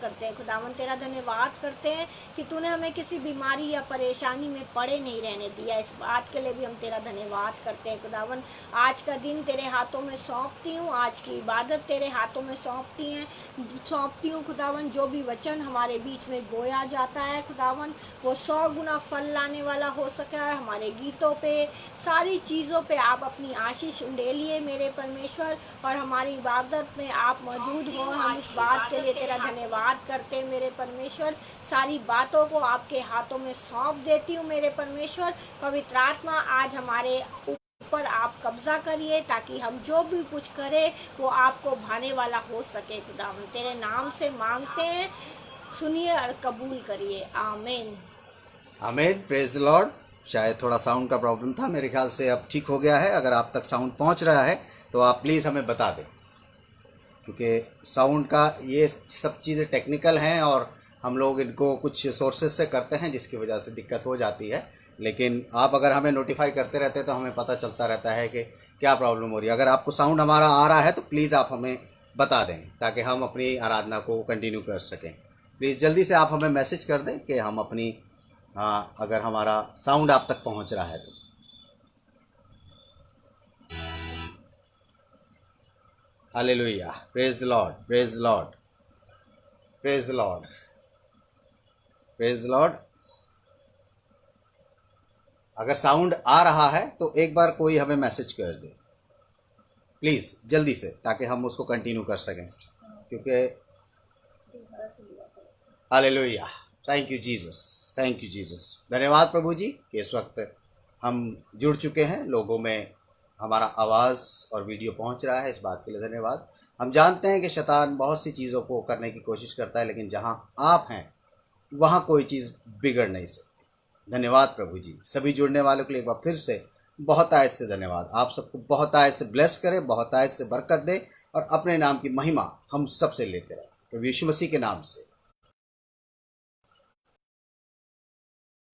करते हैं खुदावन, तेरा धन्यवाद करते हैं कि तूने हमें किसी बीमारी या परेशानी में पड़े नहीं रहने दिया। इस बात के लिए भी हम तेरा धन्यवाद करते हैं खुदावन। आज का दिन तेरे हाथों में सौंपती हूँ, आज की इबादत तेरे हाथों में सौंपती हूँ खुदावन। जो भी वचन हमारे बीच में बोया जाता है खुदावन, वो 100 गुना फल लाने वाला हो सका है। हमारे गीतों पे, सारी चीज़ों पे आप अपनी आशीष उंडेलिए मेरे परमेश्वर, और हमारी इबादत में आप मौजूद हो। हम इस बात के लिए तेरा धन्यवाद करते हैं मेरे परमेश्वर। सारी बातों को आपके हाथों में सौंप देती हूँ मेरे परमेश्वर। पवित्र आत्मा, आज हमारे ऊपर आप कब्जा करिए, ताकि हम जो भी कुछ करें वो आपको भाने वाला हो सके खुदावन। तेरे नाम से मांगते हैं, सुनिए और कबूल करिए। आमीन आमीन। Praise the Lord. शायद थोड़ा साउंड का प्रॉब्लम था, मेरे ख्याल से अब ठीक हो गया है। अगर आप तक साउंड पहुंच रहा है तो आप प्लीज़ हमें बता दें, क्योंकि साउंड का ये सब चीज़ें टेक्निकल हैं और हम लोग इनको कुछ सोर्सेज से करते हैं, जिसकी वजह से दिक्कत हो जाती है। लेकिन आप अगर हमें नोटिफाई करते रहते हैं तो हमें पता चलता रहता है कि क्या प्रॉब्लम हो रही है। अगर आपको साउंड हमारा आ रहा है तो प्लीज़ आप हमें बता दें, ताकि हम अपनी आराधना को कंटिन्यू कर सकें। प्लीज़ जल्दी से आप हमें मैसेज कर दें कि हम अपनी अगर हमारा साउंड आप तक पहुंच रहा है तो। Hallelujah. Praise the Lord, praise the Lord, praise the Lord, praise the Lord. अगर साउंड आ रहा है तो एक बार कोई हमें मैसेज कर दे प्लीज़ जल्दी से, ताकि हम उसको कंटिन्यू कर सकें, क्योंकि hallelujah. Thank you Jesus, thank you Jesus. धन्यवाद प्रभु जी कि इस वक्त हम जुड़ चुके हैं, लोगों में हमारा आवाज़ और वीडियो पहुंच रहा है, इस बात के लिए धन्यवाद। हम जानते हैं कि शैतान बहुत सी चीज़ों को करने की कोशिश करता है, लेकिन जहां आप हैं वहां कोई चीज़ बिगड़ नहीं सकती। धन्यवाद प्रभु जी। सभी जुड़ने वालों के लिए एक बार फिर से बहुत आयत से धन्यवाद। आप सबको बहुत आयत से ब्लेस करें, बहुत आयत से बरकत दे, और अपने नाम की महिमा हम सबसे लेते रहें, प्रभु यीशु मसीह के नाम से।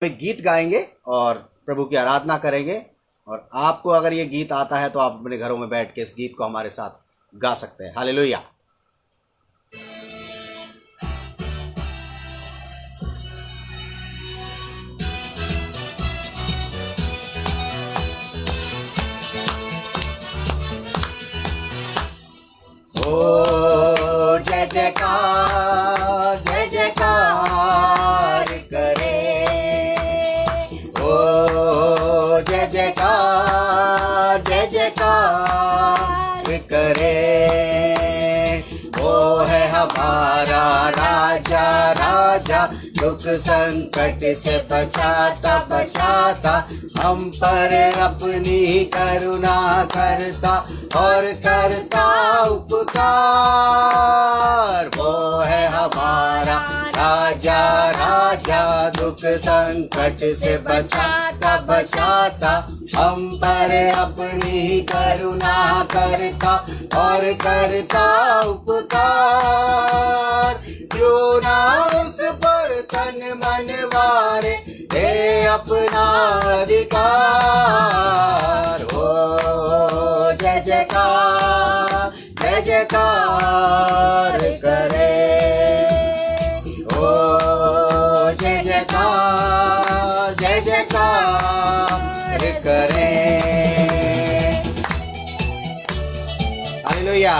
गीत गाएंगे और प्रभु की आराधना करेंगे, और आपको अगर ये गीत आता है तो आप अपने घरों में बैठ के इस गीत को हमारे साथ गा सकते हैं। हालेलुया। ओ जय जयकार, जय जयकार करे, ओ जय जयकार, जय जयकार करे। वो है हमारा राजा, राजा दुख संकट से बचाता बचाता, हम पर अपनी करुणा करता और करता उपकार। वो है हमारा राजा, राजा दुख संकट से बचाता बचाता, हम पर अपनी करुणा करता और करता उपकार। क्यों ना उस पर तन मन वारे दे अपना अधिकार। हो जय जयकार, जय जयकार करे, ओ जय जयकार, जय जयकार करे। हालेलुया।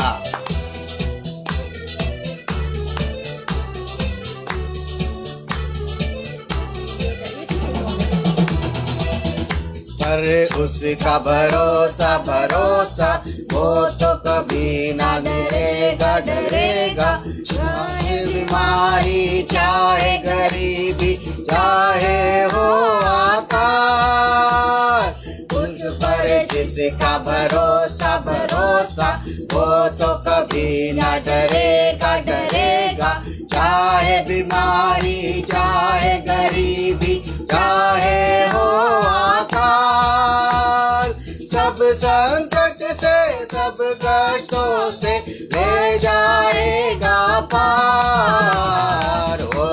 पर उसका भरोसा भरोसा, वो तो कभी ना डरेगा डरेगा। चाहे बीमारी, चाहे गरीबी, चाहे हो आकार, उस पर जिसका भरोसा भरोसा, वो तो कभी ना डरेगा डरेगा। चाहे बीमारी, चाहे गरीबी, चाहे हो आकाल, सब संकट से सब कष्टों से ले जाएगा पार। हो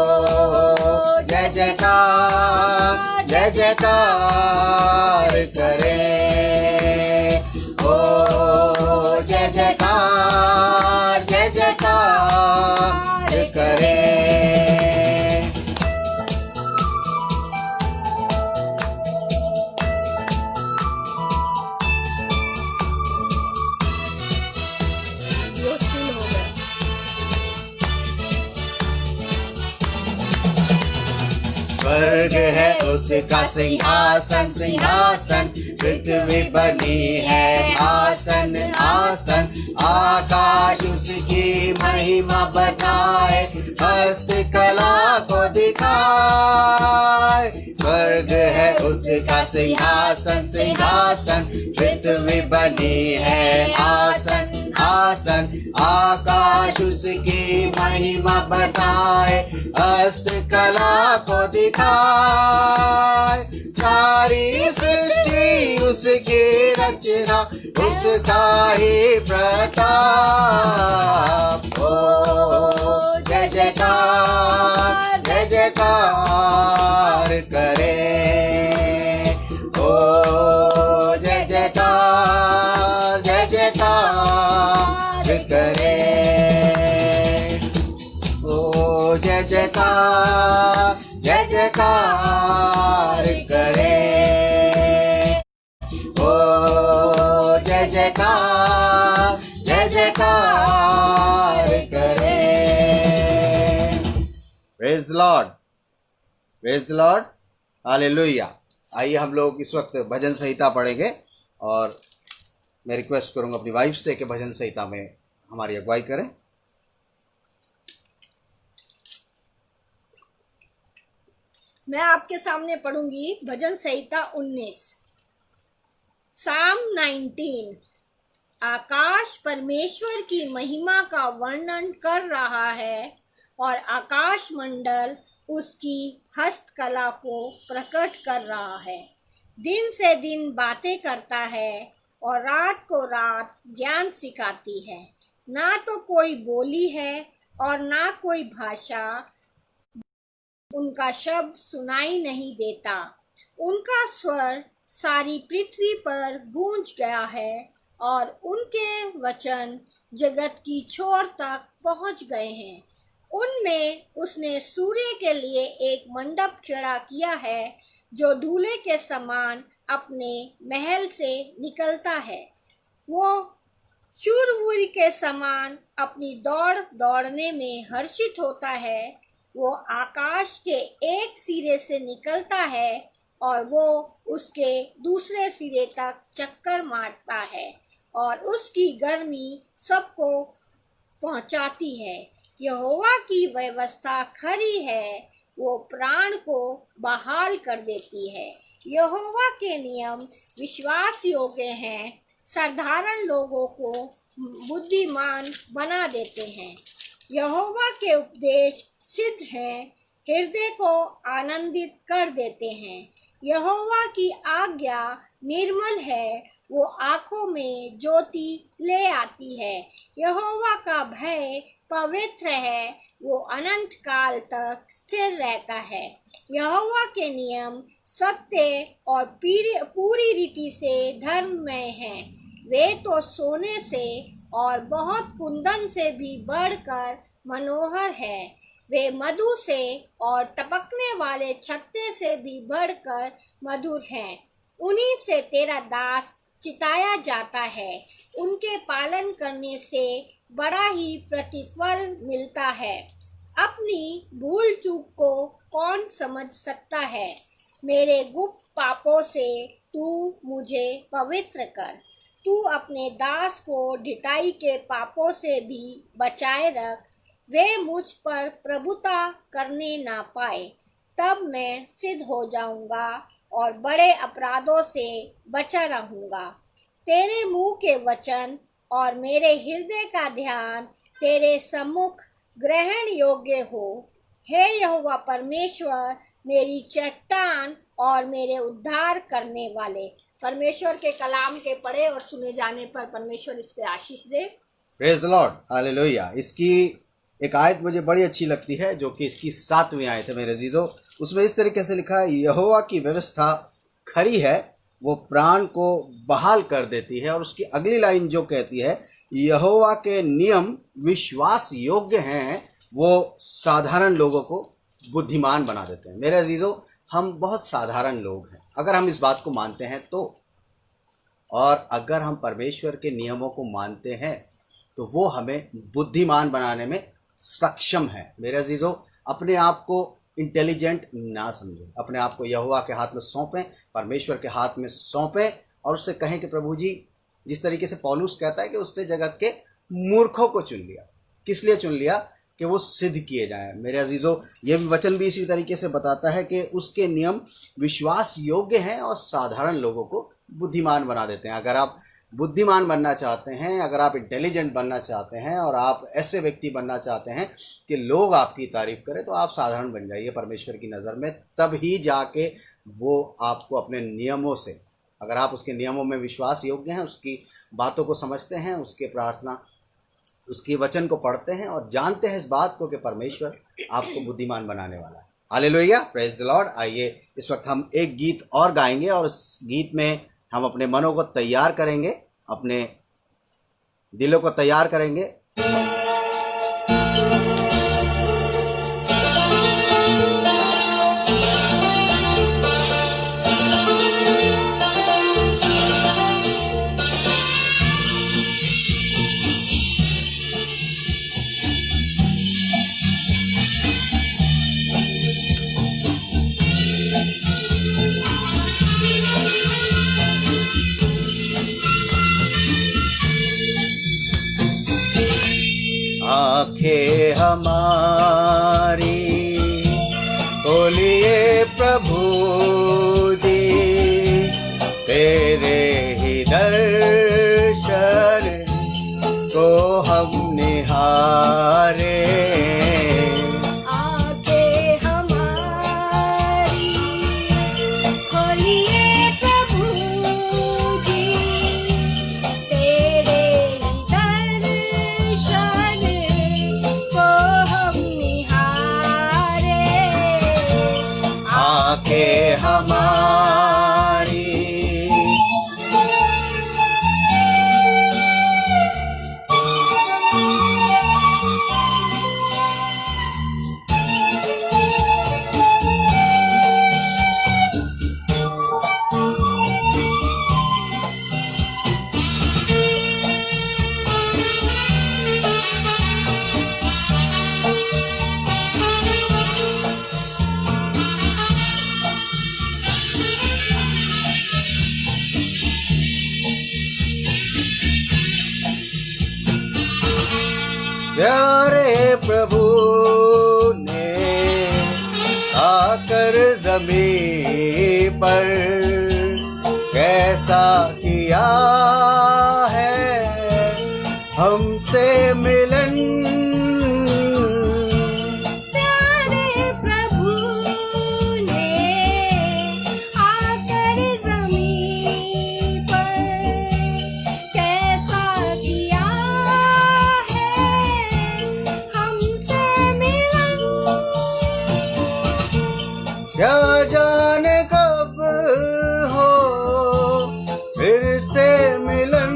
जय जयकार, जय जयकार करे, ओ जय जयकार, जय जयकार करे। स्वर्ग है उसका सिंहासन सिंहासन, पृथ्वी बनी है आसन आसन, आकाश उसकी महिमा बताए, हस्तकला को दिखाए। स्वर्ग है उसका सिंहासन सिंहासन, पृथ्वी बनी है आसन आसन, आकाश उसकी महिमा बताए, हस्तकला को दिखाए। सारी सृष्टि उसकी रचना, उसका ही प्रताप। ओ जय जयकार जय जयकार करे, ओ जय जयकार जय जयकार करे, ओ जय जयकार जय जयकार करे, ओ जय जयकार जय जयकार करे। Praise the Lord, praise the lord, hallelujah. आइए हम लोग इस वक्त भजन संहिता पढ़ेंगे और मैं रिक्वेस्ट करूंगा अपनी वाइफ से कि भजन संहिता में हमारी अगुवाई करें। मैं आपके सामने पढ़ूंगी भजन संहिता 19। साम 19। आकाश परमेश्वर की महिमा का वर्णन कर रहा है और आकाश मंडल उसकी हस्तकला को प्रकट कर रहा है। दिन से दिन बातें करता है और रात को रात ज्ञान सिखाती है। ना तो कोई बोली है और ना कोई भाषा, उनका शब्द सुनाई नहीं देता। उनका स्वर सारी पृथ्वी पर गूंज गया है और उनके वचन जगत की छोर तक पहुंच गए हैं। उनमें उसने सूर्य के लिए एक मंडप खड़ा किया है जो दूल्हे के समान अपने महल से निकलता है। वो शूरवीर के समान अपनी दौड़ दौड़ने में हर्षित होता है। वो आकाश के एक सिरे से निकलता है और वो उसके दूसरे सिरे तक चक्कर मारता है और उसकी गर्मी सबको पहुंचाती है। यहोवा की व्यवस्था खरी है, वो प्राण को बहाल कर देती है। यहोवा के नियम विश्वास योग्य हैं, साधारण लोगों को बुद्धिमान बना देते हैं। यहोवा के उपदेश सिद्ध हैं, हृदय को आनंदित कर देते हैं। यहोवा की आज्ञा निर्मल है, वो आँखों में ज्योति ले आती है। यहोवा का भय पवित्र है, वो अनंत काल तक स्थिर रहता है। यहोवा के नियम सत्य और पूरी रीति से धर्ममय हैं। वे तो सोने से और बहुत कुंदन से भी बढ़कर मनोहर है। वे मधु से और टपकने वाले छत्ते से भी बढ़कर मधुर हैं। उन्हीं से तेरा दास चिताया जाता है। उनके पालन करने से बड़ा ही प्रतिफल मिलता है। अपनी भूल चूक को कौन समझ सकता है? मेरे गुप्त पापों से तू मुझे पवित्र कर। तू अपने दास को ढिठाई के पापों से भी बचाए रख। वे मुझ पर प्रभुता करने ना पाए। तब मैं सिद्ध हो जाऊंगा और बड़े अपराधों से बचा रहूंगा। तेरे मुंह के वचन और मेरे हृदय का ध्यान तेरे सम्मुख ग्रहण योग्य हो। हे यहोवा परमेश्वर, मेरी चट्टान और मेरे उद्धार करने वाले। परमेश्वर के कलाम के पढ़े और सुने जाने पर परमेश्वर इस पे आशीष दे। Praise the lord, hallelujah. इसकी एक आयत मुझे बड़ी अच्छी लगती है जो कि इसकी 7वीं आयत है मेरे अजीजों। उसमें इस तरीके से लिखा है, यहोवा की व्यवस्था खरी है, वो प्राण को बहाल कर देती है। और उसकी अगली लाइन जो कहती है, यहोवा के नियम विश्वास योग्य हैं, वो साधारण लोगों को बुद्धिमान बना देते हैं। मेरे अजीजों, हम बहुत साधारण लोग हैं अगर हम इस बात को मानते हैं तो, और अगर हम परमेश्वर के नियमों को मानते हैं तो वो हमें बुद्धिमान बनाने में सक्षम है। मेरे अजीजों, अपने आप को इंटेलिजेंट ना समझें, अपने आप को यहोवा के हाथ में सौंपें, परमेश्वर के हाथ में सौंपें और उससे कहें कि प्रभु जी, जिस तरीके से पौलुस कहता है कि उसने जगत के मूर्खों को चुन लिया। किस लिए चुन लिया? कि वो सिद्ध किए जाएं। मेरे अजीजों, ये वचन भी इसी तरीके से बताता है कि उसके नियम विश्वास योग्य हैं और साधारण लोगों को बुद्धिमान बना देते हैं। अगर आप बुद्धिमान बनना चाहते हैं, अगर आप इंटेलिजेंट बनना चाहते हैं और आप ऐसे व्यक्ति बनना चाहते हैं कि लोग आपकी तारीफ करें, तो आप साधारण बन जाइए परमेश्वर की नज़र में। तब ही जाके वो आपको अपने नियमों से, अगर आप उसके नियमों में विश्वास योग्य हैं, उसकी बातों को समझते हैं, उसके प्रार्थना, उसके वचन को पढ़ते हैं और जानते हैं इस बात को कि परमेश्वर आपको बुद्धिमान बनाने वाला है। Hallelujah, praise the Lord. आइए इस वक्त हम एक गीत और गाएंगे और इस गीत में हम अपने मनों को तैयार करेंगे, अपने दिलों को तैयार करेंगे। आंखें हमारी खोलिए प्रभु जी, तेरे ही दर्शन को हम निहारे। आंखें हमारी खोलिए प्रभु जी, तेरे दर्शन को हम निहारे। आंखें हमारी प्यारे प्रभु ने आकर ज़मीन पर कैसा किया है हमसे मिलन। प्यारे प्रभु ने आकर ज़मीन पर कैसा किया है हमसे मिलन। क्या जाने कब हो फिर से मिलन,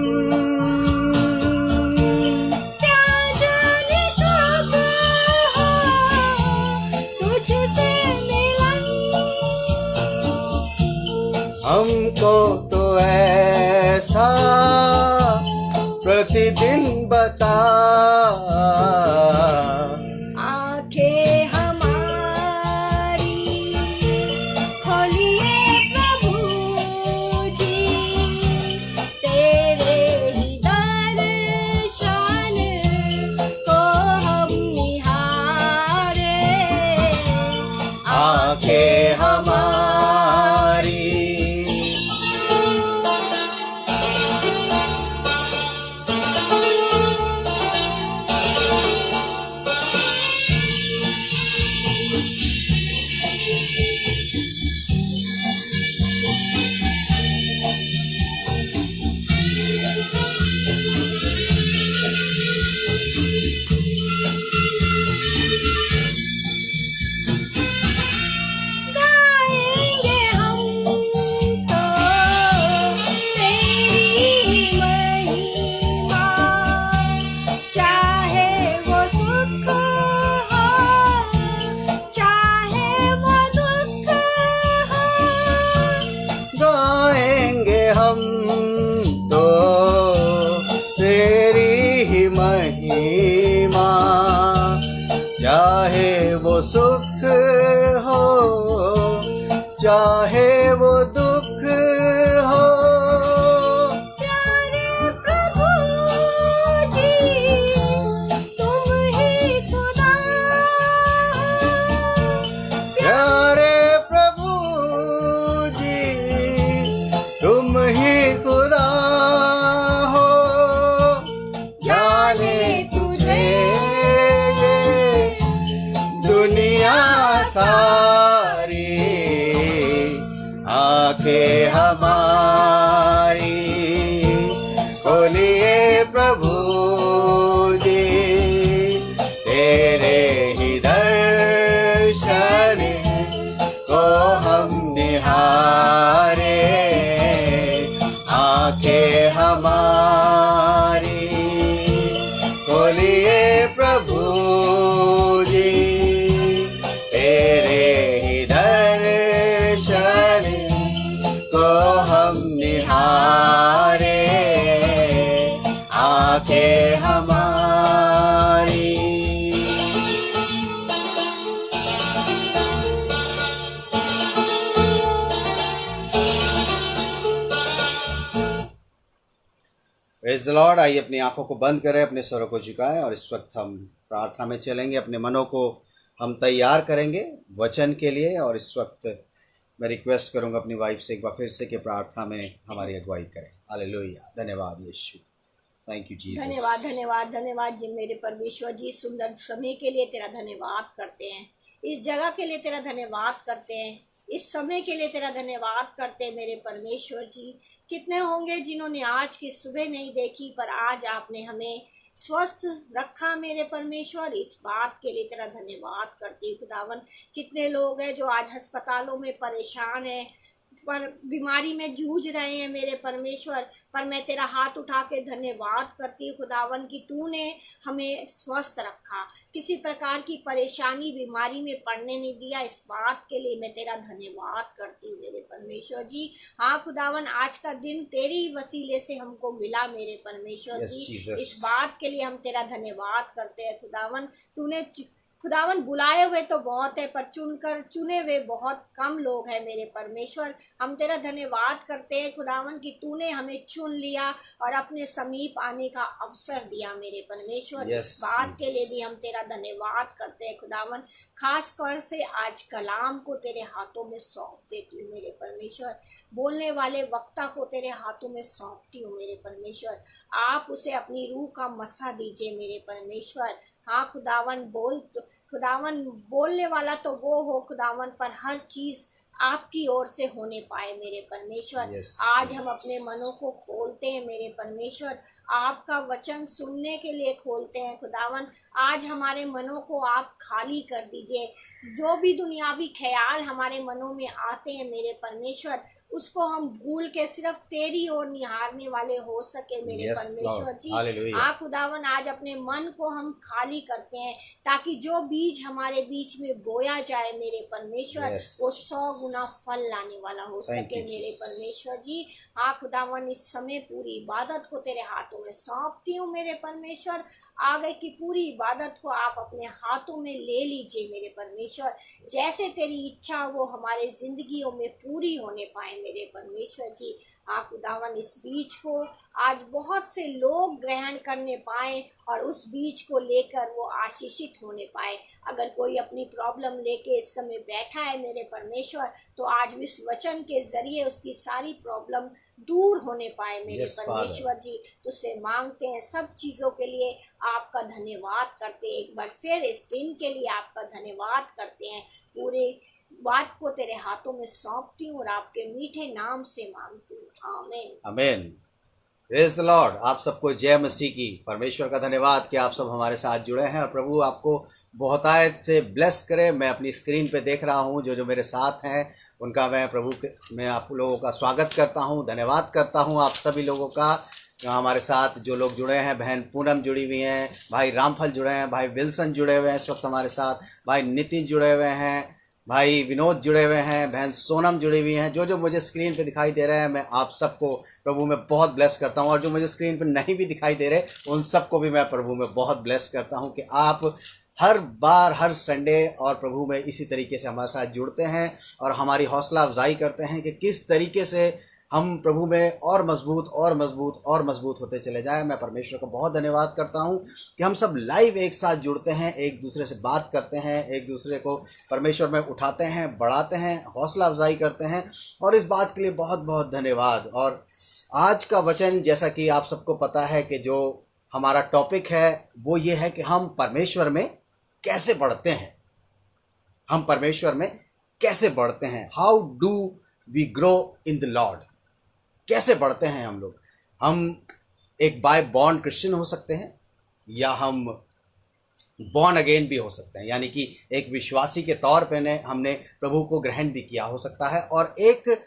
क्या जाने कब हो तुझसे मिलन। हमको तो ऐसा प्रतिदिन बता। आंखें हमारी खोलिए प्रभु जी, तेरे ही दर्शन को हम निहारे। आंखें हमारी गाएंगे हम तो तेरी ही महिमा, चाहे वो सुख हो चाहे वो दुख हो। गाएंगे हम तो तेरी ही महिमा, चाहे वो सुख सारी आंखें हमारी खोलिए प्रभु जी, तेरे ही दर्शन को हम निहारे। आंखें हमारी खोलिए प्रभु जी, तेरे ही दर्शन को हम निहारे। आंखें हमारी। Praise the Lord. आइए अपनी आंखों को बंद करें, अपने स्वरों को झुकाएं और इस वक्त हम प्रार्थना में चलेंगे। अपने मनों को हम तैयार करेंगे वचन के लिए। और इस वक्त मैं रिक्वेस्ट करूंगा अपनी वाइफ से एक बार फिर से कि प्रार्थना में हमारी अगुवाई करें। हालेलुया। धन्यवाद यीशु। Thank you Jesus. धन्यवाद धन्यवाद धन्यवाद जी मेरे परमेश्वर जी, सुंदर समय के लिए तेरा धन्यवाद करते हैं। इस जगह के लिए तेरा धन्यवाद करते हैं। इस समय के लिए तेरा धन्यवाद करते हैं मेरे परमेश्वर जी। कितने होंगे जिन्होंने आज की सुबह नहीं देखी, पर आज आपने हमें स्वस्थ रखा मेरे परमेश्वर। इस बात के लिए तेरा धन्यवाद करती हूँ खुदावन। कितने लोग हैं जो आज अस्पतालों में परेशान हैं, पर बीमारी में जूझ रहे हैं मेरे परमेश्वर, पर मैं तेरा हाथ उठा के धन्यवाद करती हूँ खुदावन कि तूने हमें स्वस्थ रखा, किसी प्रकार की परेशानी बीमारी में पड़ने नहीं दिया। इस बात के लिए मैं तेरा धन्यवाद करती हूँ मेरे परमेश्वर जी। हाँ खुदावन, आज का दिन तेरी वसीले से हमको मिला मेरे परमेश्वर जी। इस बात के लिए हम तेरा धन्यवाद करते हैं खुदावन। तूने खुदावन बुलाए हुए तो बहुत है, पर चुनकर चुने हुए बहुत कम लोग हैं मेरे परमेश्वर। हम तेरा धन्यवाद करते हैं खुदावन कि तूने हमें चुन लिया और अपने समीप आने का अवसर दिया मेरे परमेश्वर। इस बात के लिए भी हम तेरा धन्यवाद करते हैं खुदावन। खास कर से आज कलाम को तेरे हाथों में सौंप देती हूँ मेरे परमेश्वर। बोलने वाले वक्ता को तेरे हाथों में सौंपती हूँ मेरे परमेश्वर। आप उसे अपनी रूह का मसा दीजिए मेरे परमेश्वर। हाँ खुदावन, खुदावन बोलने वाला तो वो हो खुदावन, पर हर चीज आपकी ओर से होने पाए मेरे परमेश्वर। आज हम अपने मनों को खोलते हैं मेरे परमेश्वर, आपका वचन सुनने के लिए खोलते हैं खुदावन। आज हमारे मनों को आप खाली कर दीजिए। जो भी दुनियावी ख्याल हमारे मनों में आते हैं मेरे परमेश्वर, उसको हम भूल के सिर्फ तेरी ओर निहारने वाले हो सके मेरे परमेश्वर जी। खुदावन, आज अपने मन को हम खाली करते हैं ताकि जो बीज हमारे बीच में बोया जाए मेरे परमेश्वर, वो 100 गुना फल लाने वाला हो सके मेरे परमेश्वर जी। खुदावन, इस समय पूरी इबादत को तेरे हाथों में सौंपती हूँ मेरे परमेश्वर। आगे की पूरी इबादत को आप अपने हाथों में ले लीजिए मेरे परमेश्वर। जैसे तेरी इच्छा वो हमारे जिंदगियों में पूरी होने पाए मेरे परमेश्वर जी। खुदावन, इस बीज को आज बहुत से लोग ग्रहण करने पाए और उस बीज को लेकर वो आशीषित होने पाए। अगर कोई अपनी प्रॉब्लम लेके इस समय बैठा है मेरे परमेश्वर, तो आज इस वचन के जरिए उसकी सारी प्रॉब्लम दूर होने पाए मेरे परमेश्वर जी। तुझसे मांगते हैं सब चीज़ों के लिए, आपका धन्यवाद करते हैं। एक बार फिर इस दिन के लिए आपका धन्यवाद करते हैं। पूरे बात को तेरे हाथों में सौंपती हूँ और आपके मीठे नाम से मांगती हूँ, आमीन आमीन। Praise the Lord. आप सबको जय मसीह की। परमेश्वर का धन्यवाद कि आप सब हमारे साथ जुड़े हैं और प्रभु आपको बहुतायत से ब्लेस करे। मैं अपनी स्क्रीन पे देख रहा हूँ जो मेरे साथ हैं, उनका मैं आप लोगों का स्वागत करता हूँ, धन्यवाद करता हूँ आप सभी लोगों का। हमारे साथ जो लोग जुड़े हैं, बहन पूनम जुड़ी हुई हैं, भाई रामफल जुड़े हैं, भाई विल्सन जुड़े हुए हैं इस वक्त हमारे साथ, भाई नितिन जुड़े हुए हैं, भाई विनोद जुड़े हुए हैं, बहन सोनम जुड़ी हुई हैं। जो मुझे स्क्रीन पे दिखाई दे रहे हैं, मैं आप सबको प्रभु में बहुत ब्लेस करता हूं। और जो मुझे स्क्रीन पे नहीं भी दिखाई दे रहे, उन सबको भी मैं प्रभु में बहुत ब्लेस करता हूं कि आप हर बार हर संडे और प्रभु में इसी तरीके से हमारे साथ जुड़ते हैं और हमारी हौसला अफजाई करते हैं कि किस तरीके से हम प्रभु में और मजबूत और मजबूत और मजबूत होते चले जाएं। मैं परमेश्वर को बहुत धन्यवाद करता हूं कि हम सब लाइव एक साथ जुड़ते हैं, एक दूसरे से बात करते हैं, एक दूसरे को परमेश्वर में उठाते हैं, बढ़ाते हैं, हौसला अफजाई करते हैं, और इस बात के लिए बहुत बहुत धन्यवाद। और आज का वचन, जैसा कि आप सबको पता है कि जो हमारा टॉपिक है वो ये है कि हम परमेश्वर में कैसे बढ़ते हैं। हम परमेश्वर में कैसे बढ़ते हैं, how do we grow in the Lord, कैसे बढ़ते हैं हम लोग। हम एक बाय बॉर्न क्रिश्चियन हो सकते हैं या हम बॉर्न अगेन भी हो सकते हैं, यानी कि एक विश्वासी के तौर पे हमने प्रभु को ग्रहण भी किया हो सकता है, और एक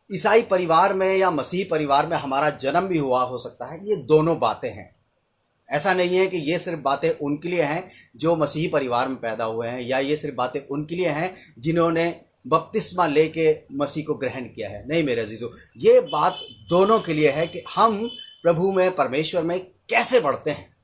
ईसाई परिवार में या मसीही परिवार में हमारा जन्म भी हुआ हो सकता है। ये दोनों बातें हैं। ऐसा नहीं है कि ये सिर्फ बातें उनके लिए हैं जो मसीही परिवार में पैदा हुए हैं, या ये सिर्फ बातें उनके लिए हैं जिन्होंने बपतिस्मा लेके मसीह को ग्रहण किया है। नहीं मेरे अजीजों, ये बात दोनों के लिए है कि हम प्रभु में, परमेश्वर में कैसे बढ़ते हैं,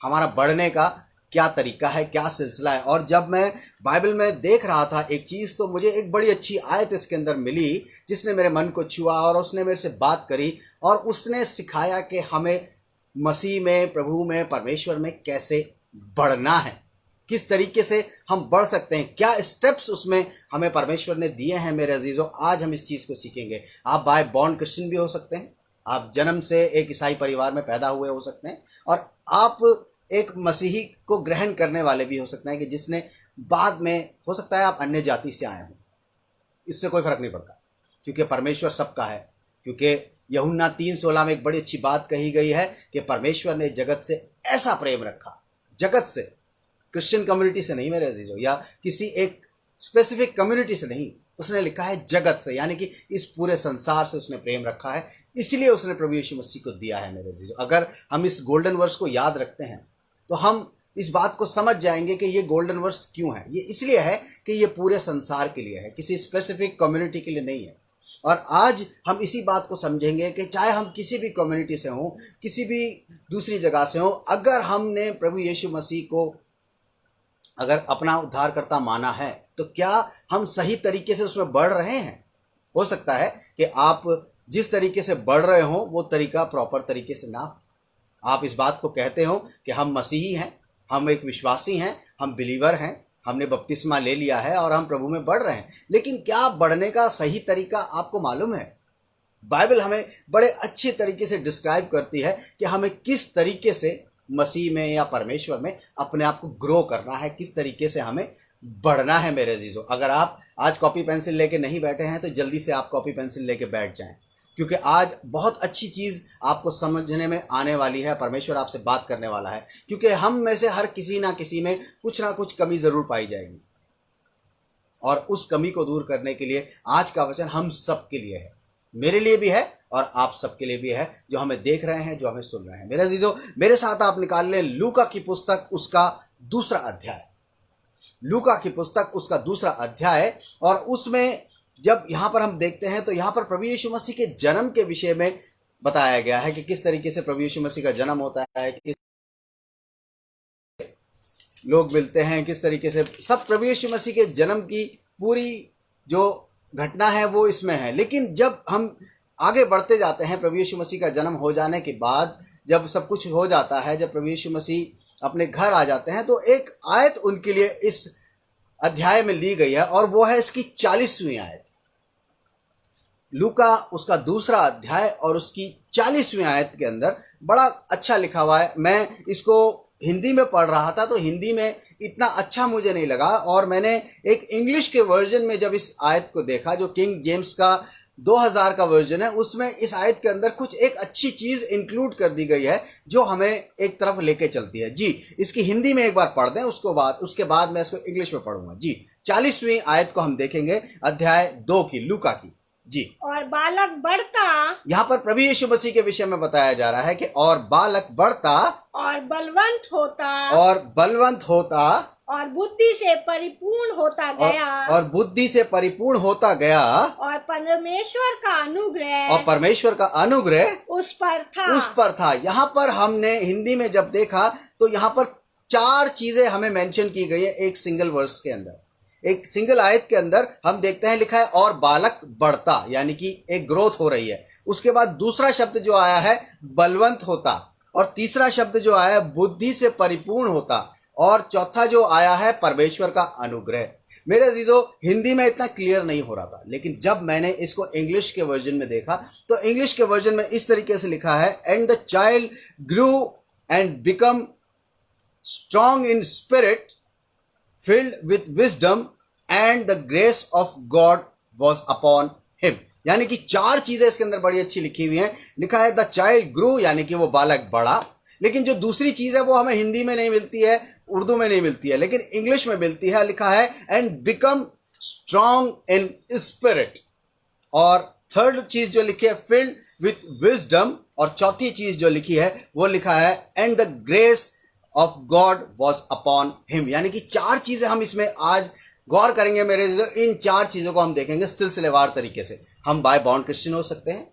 हमारा बढ़ने का क्या तरीका है, क्या सिलसिला है। और जब मैं बाइबल में देख रहा था एक चीज़, तो मुझे एक बड़ी अच्छी आयत इसके अंदर मिली जिसने मेरे मन को छुआ, और उसने मेरे से बात करी और उसने सिखाया कि हमें मसीह में, प्रभु में, परमेश्वर में कैसे बढ़ना है, किस तरीके से हम बढ़ सकते हैं, क्या स्टेप्स उसमें हमें परमेश्वर ने दिए हैं। मेरे अजीजों, आज हम इस चीज़ को सीखेंगे। आप बाय बॉर्न क्रिश्चियन भी हो सकते हैं, आप जन्म से एक ईसाई परिवार में पैदा हुए हो सकते हैं, और आप एक मसीही को ग्रहण करने वाले भी हो सकते हैं कि जिसने बाद में, हो सकता है आप अन्य जाति से आए हों, इससे कोई फर्क नहीं पड़ता, क्योंकि परमेश्वर सबका है। क्योंकि यूहन्ना 3:16 में एक बड़ी अच्छी बात कही गई है कि परमेश्वर ने जगत से ऐसा प्रेम रखा, जगत से, क्रिश्चियन कम्युनिटी से नहीं मेरे अजीजों, या किसी एक स्पेसिफिक कम्युनिटी से नहीं, उसने लिखा है जगत से, यानी कि इस पूरे संसार से उसने प्रेम रखा है, इसलिए उसने प्रभु यीशु मसीह को दिया है। मेरे अजीजों, अगर हम इस गोल्डन वर्स को याद रखते हैं तो हम इस बात को समझ जाएंगे कि ये गोल्डन वर्स क्यों है। ये इसलिए है कि ये पूरे संसार के लिए है, किसी स्पेसिफिक कम्युनिटी के लिए नहीं है। और आज हम इसी बात को समझेंगे कि चाहे हम किसी भी कम्युनिटी से हों, किसी भी दूसरी जगह से हों, अगर हमने प्रभु यीशु मसीह को अगर अपना उद्धारकर्ता माना है, तो क्या हम सही तरीके से उसमें बढ़ रहे हैं। हो सकता है कि आप जिस तरीके से बढ़ रहे हो वो तरीका प्रॉपर तरीके से ना हो। आप इस बात को कहते हो कि हम मसीही हैं, हम एक विश्वासी हैं, हम बिलीवर हैं, हमने बपतिस्मा ले लिया है और हम प्रभु में बढ़ रहे हैं, लेकिन क्या बढ़ने का सही तरीका आपको मालूम है। बाइबल हमें बड़े अच्छे तरीके से डिस्क्राइब करती है कि हमें किस तरीके से मसीह में या परमेश्वर में अपने आप को ग्रो करना है, किस तरीके से हमें बढ़ना है। मेरे अजीजों, अगर आप आज कॉपी पेंसिल लेके नहीं बैठे हैं तो जल्दी से आप कॉपी पेंसिल लेके बैठ जाएं, क्योंकि आज बहुत अच्छी चीज़ आपको समझने में आने वाली है। परमेश्वर आपसे बात करने वाला है, क्योंकि हम में से हर किसी ना किसी में कुछ ना कुछ कमी ज़रूर पाई जाएगी, और उस कमी को दूर करने के लिए आज का वचन हम सब के लिए है, मेरे लिए भी है और आप सबके लिए भी है जो हमें देख रहे हैं, जो हमें सुन रहे हैं। मेरे अजीजों, मेरे साथ आप निकाल लें लूका की पुस्तक, उसका दूसरा अध्याय। लूका की पुस्तक, उसका दूसरा अध्याय, और उसमें जब यहाँ पर हम देखते हैं तो यहाँ पर प्रभु यीशु मसीह के जन्म के विषय में बताया गया है कि किस तरीके से प्रभु यीशु मसीह का जन्म होता है, किस लोग मिलते हैं, किस तरीके से सब प्रभु यीशु मसीह के जन्म की पूरी जो घटना है वो इसमें है। लेकिन जब हम आगे बढ़ते जाते हैं, प्रभु यीशु मसीह का जन्म हो जाने के बाद जब सब कुछ हो जाता है, जब प्रभु यीशु मसीह अपने घर आ जाते हैं, तो एक आयत उनके लिए इस अध्याय में ली गई है, और वो है इसकी 40वीं आयत। लूका उसका दूसरा अध्याय और उसकी 40वीं आयत के अंदर बड़ा अच्छा लिखा हुआ है। मैं इसको हिंदी में पढ़ रहा था तो हिंदी में इतना अच्छा मुझे नहीं लगा, और मैंने एक इंग्लिश के वर्जन में जब इस आयत को देखा, जो किंग जेम्स का 2000 का वर्जन है, उसमें इस आयत के अंदर कुछ एक अच्छी चीज़ इंक्लूड कर दी गई है जो हमें एक तरफ लेके चलती है। जी, इसकी हिंदी में एक बार पढ़ दें, उसके बाद मैं इसको इंग्लिश में पढ़ूंगा। जी, 40वीं आयत को हम देखेंगे, अध्याय 2 की, लूका की। जी, और बालक बढ़ता, यहाँ पर प्रभु यीशु मसीह के विषय में बताया जा रहा है कि और बालक बढ़ता और बलवंत होता, और बुद्धि से परिपूर्ण होता गया, और बुद्धि से परिपूर्ण होता गया, और परमेश्वर का अनुग्रह उस पर था। यहाँ पर हमने हिंदी में जब देखा तो यहाँ पर 4 चीजें हमें मेंशन की गई है एक सिंगल वर्स के अंदर, एक सिंगल आयत के अंदर। हम देखते हैं लिखा है और बालक बढ़ता, यानी कि एक ग्रोथ हो रही है। उसके बाद दूसरा शब्द जो आया है बलवंत होता, और तीसरा शब्द जो आया है बुद्धि से परिपूर्ण होता, और चौथा जो आया है परमेश्वर का अनुग्रह। मेरे अजीजों, हिंदी में इतना क्लियर नहीं हो रहा था, लेकिन जब मैंने इसको इंग्लिश के वर्जन में देखा तो इंग्लिश के वर्जन में इस तरीके से लिखा है, and the child grew and become strong in spirit, filled with wisdom, and the grace of God was upon him. यानी कि 4 चीजें इसके अंदर बड़ी अच्छी लिखी हुई हैं। लिखा है द चाइल्ड ग्रू, यानी कि वो बालक बढ़ा। लेकिन जो दूसरी चीज है वो हमें हिंदी में नहीं मिलती है, उर्दू में नहीं मिलती है, लेकिन इंग्लिश में मिलती है। लिखा है and become strong in spirit. और थर्ड चीज जो लिखी है फिल्ड विथ विजडम। और चौथी चीज जो लिखी है वो लिखा है and the grace of God was upon him. यानी कि 4 चीजें हम इसमें आज गौर करेंगे मेरे। इन 4 चीजों को हम देखेंगे सिलसिलेवार तरीके से। हम बाय बॉर्न क्रिश्चियन हो सकते हैं,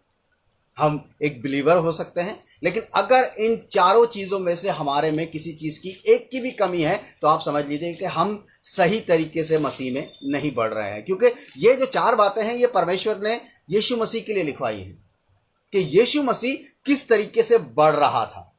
हम एक बिलीवर हो सकते हैं, लेकिन अगर इन चारों चीजों में से हमारे में किसी चीज की एक की भी कमी है तो आप समझ लीजिए कि हम सही तरीके से मसीह में नहीं बढ़ रहे हैं। क्योंकि ये जो 4 बातें हैं ये परमेश्वर ने यीशु मसीह के लिए लिखवाई हैं कि यीशु मसीह किस तरीके से बढ़ रहा था,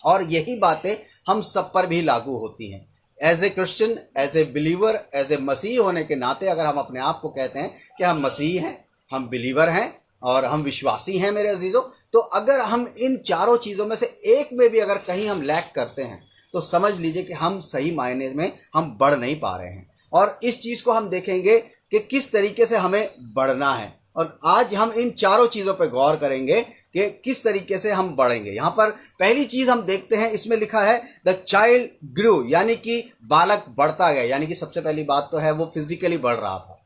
और यही बातें हम सब पर भी लागू होती हैं। As a Christian, as a believer, as a मसीह होने के नाते अगर हम अपने आप को कहते हैं कि हम मसीह हैं, हम बिलीवर हैं और हम विश्वासी हैं मेरे अजीजों, तो अगर हम इन चारों चीज़ों में से एक में भी अगर कहीं हम लैक करते हैं तो समझ लीजिए कि हम सही मायने में हम बढ़ नहीं पा रहे हैं। और इस चीज़ को हम देखेंगे कि किस तरीके से हमें बढ़ना है, और आज हम इन चारों चीज़ों पर गौर करेंगे कि किस तरीके से हम बढ़ेंगे। यहां पर पहली चीज हम देखते हैं, इसमें लिखा है द चाइल्ड ग्रू, यानी कि बालक बढ़ता गया। यानी कि सबसे पहली बात तो है वो फिजिकली बढ़ रहा था,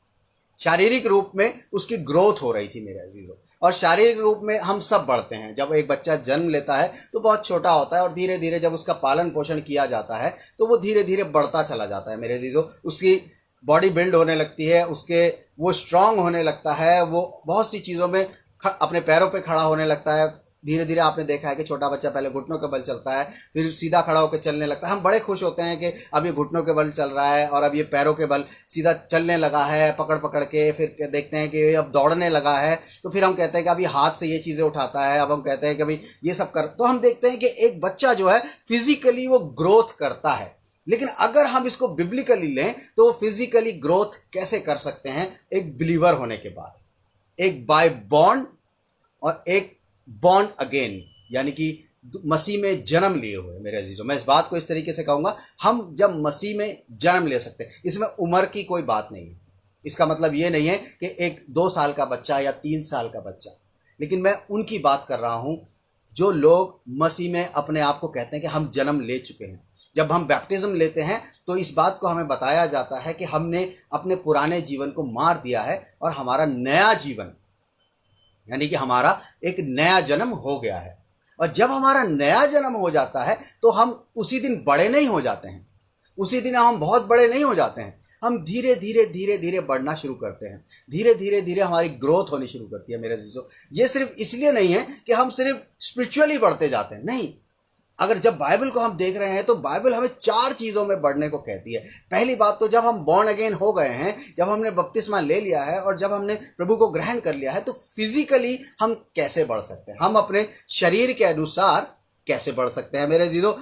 शारीरिक रूप में उसकी ग्रोथ हो रही थी मेरे अजीजों। और शारीरिक रूप में हम सब बढ़ते हैं। जब एक बच्चा जन्म लेता है तो बहुत छोटा होता है, और धीरे धीरे जब उसका पालन पोषण किया जाता है तो वो धीरे धीरे बढ़ता चला जाता है मेरे अजीजों। उसकी बॉडी बिल्ड होने लगती है, उसके वो स्ट्रांग होने लगता है, वो बहुत सी चीज़ों में अपने पैरों पे खड़ा होने लगता है। धीरे धीरे आपने देखा है कि छोटा बच्चा पहले घुटनों के बल चलता है, फिर सीधा खड़ा होकर चलने लगता है। हम बड़े खुश होते हैं कि अब ये घुटनों के बल चल रहा है और अब ये पैरों के बल सीधा चलने लगा है पकड़ पकड़ के। फिर देखते हैं कि अब दौड़ने लगा है, तो फिर हम कहते हैं कि अभी हाथ से ये चीज़ें उठाता है। अब हम कहते हैं कि अभी ये सब कर, तो हम देखते हैं कि एक बच्चा जो है फिजिकली वो ग्रोथ करता है। लेकिन अगर हम इसको बिब्लिकली लें तो वो फिजिकली ग्रोथ कैसे कर सकते हैं एक बिलीवर होने के बाद, एक बाय बॉर्न और एक बॉर्न अगेन, यानी कि मसीह में जन्म लिए हुए। मेरे अजीजों, मैं इस बात को इस तरीके से कहूंगा, हम जब मसीह में जन्म ले सकते हैं, इसमें उम्र की कोई बात नहीं है। इसका मतलब ये नहीं है कि एक 2 साल का बच्चा या 3 साल का बच्चा, लेकिन मैं उनकी बात कर रहा हूं जो लोग मसीह में अपने आप को कहते हैं कि हम जन्म ले चुके हैं। जब हम बैप्टिज्म लेते हैं तो इस बात को हमें बताया जाता है कि हमने अपने पुराने जीवन को मार दिया है और हमारा नया जीवन, यानी कि हमारा एक नया जन्म हो गया है। और जब हमारा नया जन्म हो जाता है तो हम उसी दिन बड़े नहीं हो जाते हैं, उसी दिन हम बहुत बड़े नहीं हो जाते हैं। हम धीरे धीरे धीरे धीरे बढ़ना शुरू करते हैं, धीरे धीरे धीरे हमारी ग्रोथ होनी शुरू करती है मेरे अजीजों। ये सिर्फ इसलिए नहीं है कि हम सिर्फ स्पिरिचुअली बढ़ते जाते हैं, नहीं। अगर जब बाइबल को हम देख रहे हैं तो बाइबल हमें 4 चीज़ों में बढ़ने को कहती है। पहली बात तो जब हम बॉर्न अगेन हो गए हैं, जब हमने बपतिस्मा ले लिया है और जब हमने प्रभु को ग्रहण कर लिया है, तो फिजिकली हम कैसे बढ़ सकते हैं, हम अपने शरीर के अनुसार कैसे बढ़ सकते हैं मेरे अजीजों।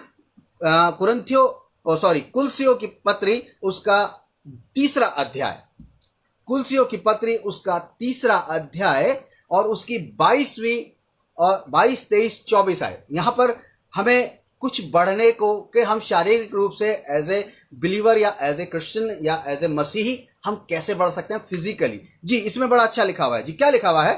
कुलसियों की पत्री उसका 3रा अध्याय, कुलसियों की पत्री उसका 3रा अध्याय और उसकी 22वीं और 22, 23, 24 आए। यहाँ पर हमें कुछ बढ़ने को कि हम शारीरिक रूप से एज ए बिलीवर या एज ए क्रिश्चियन या एज ए मसीही हम कैसे बढ़ सकते हैं फिजिकली। जी, इसमें बड़ा अच्छा लिखा हुआ है। जी, क्या लिखा हुआ है?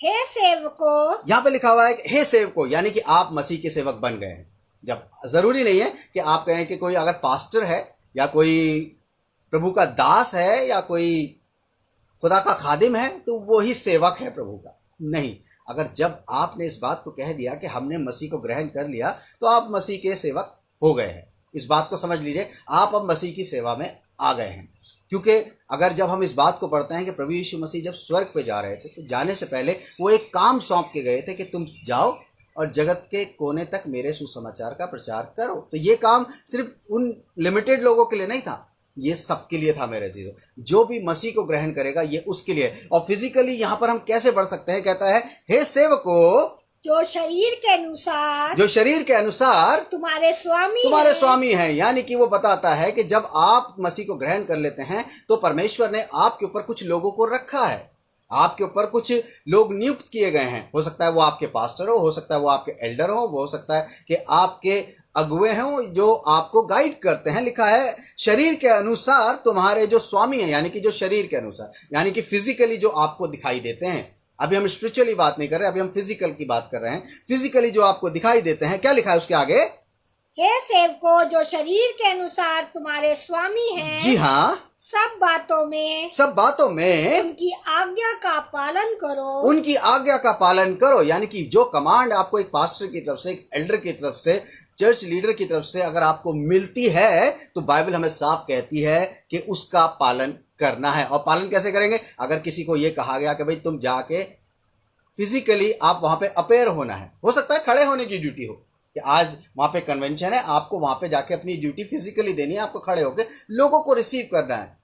हे सेवको, यहाँ पे लिखा हुआ है हे सेवको, यानी कि आप मसीह के सेवक बन गए हैं। जब जरूरी नहीं है कि आप कहें कि कोई अगर पास्टर है या कोई प्रभु का दास है या कोई खुदा का खादिम है तो वो ही सेवक है प्रभु का, नहीं। अगर जब आपने इस बात को कह दिया कि हमने मसीह को ग्रहण कर लिया तो आप मसीह के सेवक हो गए हैं। इस बात को समझ लीजिए, आप अब मसीह की सेवा में आ गए हैं। क्योंकि अगर जब हम इस बात को पढ़ते हैं कि प्रभु यीशु मसीह जब स्वर्ग पे जा रहे थे तो जाने से पहले वो एक काम सौंप के गए थे कि तुम जाओ और जगत के कोने तक मेरे सुसमाचार का प्रचार करो। तो ये काम सिर्फ उन लिमिटेड लोगों के लिए नहीं था, ये सबके लिए था मेरे चीजों। जो भी मसीह को ग्रहण करेगा ये उसके लिए। और फिजिकली यहाँ पर हम कैसे बढ़ सकते हैं? कहता है हे सेवको, जो शरीर के अनुसार तुम्हारे स्वामी हैं। यानी कि वो बताता है कि जब आप मसीह को ग्रहण कर लेते हैं तो परमेश्वर ने आपके ऊपर कुछ लोगों को रखा है, आपके ऊपर कुछ लोग नियुक्त किए गए हैं। हो सकता है वो आपके पास्टर हो सकता है वो आपके एल्डर हो सकता है कि आपके अगुवे हैं जो आपको गाइड करते हैं। लिखा है शरीर के अनुसार तुम्हारे जो स्वामी हैं, यानी कि जो शरीर के अनुसार, यानी कि फिजिकली जो आपको दिखाई देते हैं। अभी हम स्पिरिचुअली बात नहीं कर रहे, अभी हम फिजिकल की बात कर रहे हैं। फिजिकली जो आपको दिखाई देते हैं, क्या लिखा है उसके आगे? हे सेवको, जो शरीर के अनुसार तुम्हारे स्वामी हैं, जी हाँ, सब बातों में उनकी आज्ञा का पालन करो। उनकी आज्ञा का पालन करो, यानी कि जो कमांड आपको एक पास्टर की तरफ से, एक एल्डर की तरफ से, चर्च लीडर की तरफ से अगर आपको मिलती है तो बाइबल हमें साफ कहती है कि उसका पालन करना है। और पालन कैसे करेंगे? अगर किसी को यह कहा गया कि भाई तुम जाके फिजिकली आप वहां पे अपेयर होना है, हो सकता है खड़े होने की ड्यूटी हो कि आज वहां पे कन्वेंशन है, आपको वहां पे जाके अपनी ड्यूटी फिजिकली देनी है, आपको खड़े होकर लोगों को रिसीव करना है,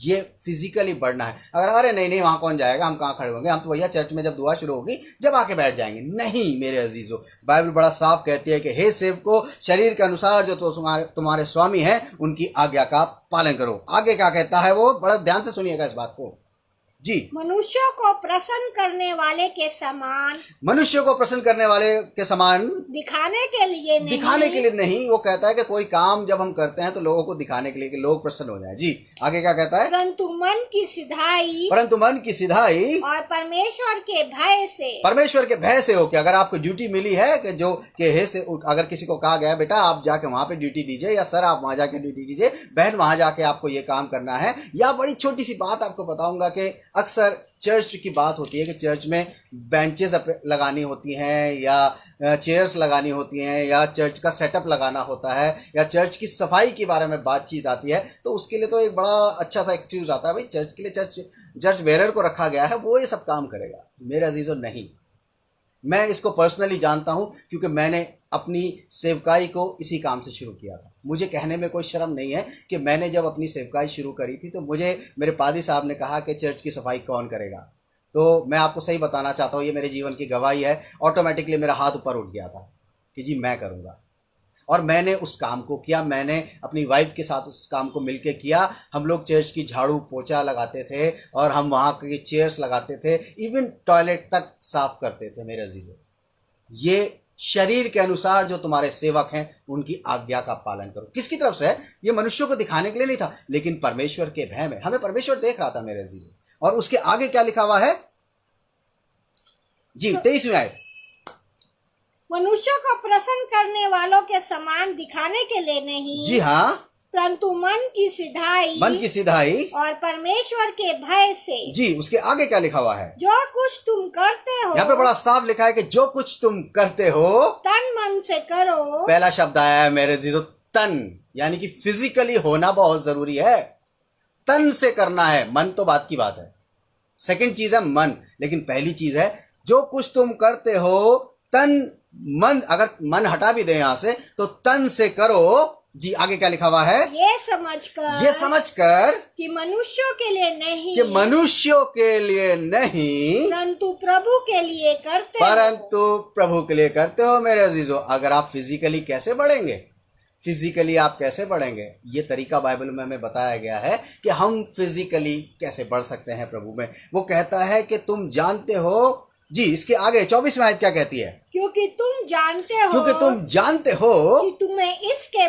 ये फिजिकली बढ़ना है। अगर अरे नहीं वहां कौन जाएगा, हम कहां खड़े होंगे, हम तो भैया चर्च में जब दुआ शुरू होगी जब आके बैठ जाएंगे। नहीं मेरे अजीजों, बाइबल बड़ा साफ कहती है कि हे सेवको, शरीर के अनुसार जो तुम्हारे स्वामी हैं उनकी आज्ञा का पालन करो। आगे क्या कहता है वो, बड़ा ध्यान से सुनिएगा इस बात को जी। मनुष्यों को प्रसन्न करने वाले के समान, मनुष्यों को प्रसन्न करने वाले के समान, दिखाने के लिए नहीं। वो कहता है कि कोई काम जब हम करते हैं तो लोगों को दिखाने के लिए कि लोग प्रसन्न हो जाएं। जी आगे क्या कहता है? परंतु मन की सिधाई और परमेश्वर के भय से हो कि अगर आपको ड्यूटी मिली है कि जो कि हे से, अगर किसी को कहा गया बेटा आप जाके वहां पे ड्यूटी दीजिए, या सर आप वहां जाके ड्यूटी दीजिए, बहन वहां जाके आपको ये काम करना है। या बड़ी छोटी सी बात आपको बताऊंगा कि अक्सर चर्च की बात होती है कि चर्च में बेंचेस लगानी होती हैं, या चेयर्स लगानी होती हैं, या चर्च का सेटअप लगाना होता है, या चर्च की सफाई के बारे में बातचीत आती है। तो उसके लिए तो एक बड़ा अच्छा सा एक्सक्यूज आता है, भाई चर्च के लिए चर्च बेरर को रखा गया है, वो ये सब काम करेगा। मेरे अजीजों नहीं, मैं इसको पर्सनली जानता हूं क्योंकि मैंने अपनी सेवकाई को इसी काम से शुरू किया था। मुझे कहने में कोई शर्म नहीं है कि मैंने जब अपनी सेवकाई शुरू करी थी तो मुझे मेरे पादी साहब ने कहा कि चर्च की सफाई कौन करेगा। तो मैं आपको सही बताना चाहता हूँ, ये मेरे जीवन की गवाही है। ऑटोमेटिकली मेरा हाथ ऊपर उठ गया था कि जी मैं करूँगा, और मैंने उस काम को किया। मैंने अपनी वाइफ के साथ उस काम को मिलके किया। हम लोग चर्च की झाड़ू पोछा लगाते थे, और हम वहाँ की चेयर्स लगाते थे, इवन टॉयलेट तक साफ करते थे। मेरे अजीजों, ये शरीर के अनुसार जो तुम्हारे सेवक हैं उनकी आज्ञा का पालन करो। किसकी तरफ से है? ये मनुष्यों को दिखाने के लिए नहीं था, लेकिन परमेश्वर के भय में। हमें परमेश्वर देख रहा था मेरे अजीजों। और उसके आगे क्या लिखा हुआ है जी? 23वीं आयत, मनुष्यों को प्रसन्न करने वालों के समान दिखाने के लिए नहीं, जी हाँ, परंतु मन की सिधाई और परमेश्वर के भय से। जी उसके आगे क्या लिखा हुआ है? जो कुछ तुम करते हो, यहाँ पे बड़ा साफ लिखा है कि जो कुछ तुम करते हो तन मन से करो। पहला शब्द आया है मेरे जीजो, तन, यानी कि फिजिकली होना बहुत जरूरी है। तन से करना है, मन तो बात की बात है, सेकंड चीज है मन, लेकिन पहली चीज है जो कुछ तुम करते हो तन मन। अगर मन हटा भी दे यहां से तो तन से करो। जी आगे क्या लिखा हुआ है? ये समझकर कि मनुष्यों के लिए नहीं, परंतु प्रभु के लिए करते हो। मेरे अजीजों, अगर आप फिजिकली कैसे बढ़ेंगे, फिजिकली आप कैसे बढ़ेंगे, ये तरीका बाइबल में हमें बताया गया है कि हम फिजिकली कैसे बढ़ सकते हैं प्रभु में। वो कहता है कि तुम जानते हो। जी इसके आगे 24वीं आयत क्या कहती है? क्योंकि तुम जानते हो कि तुम्हें इसके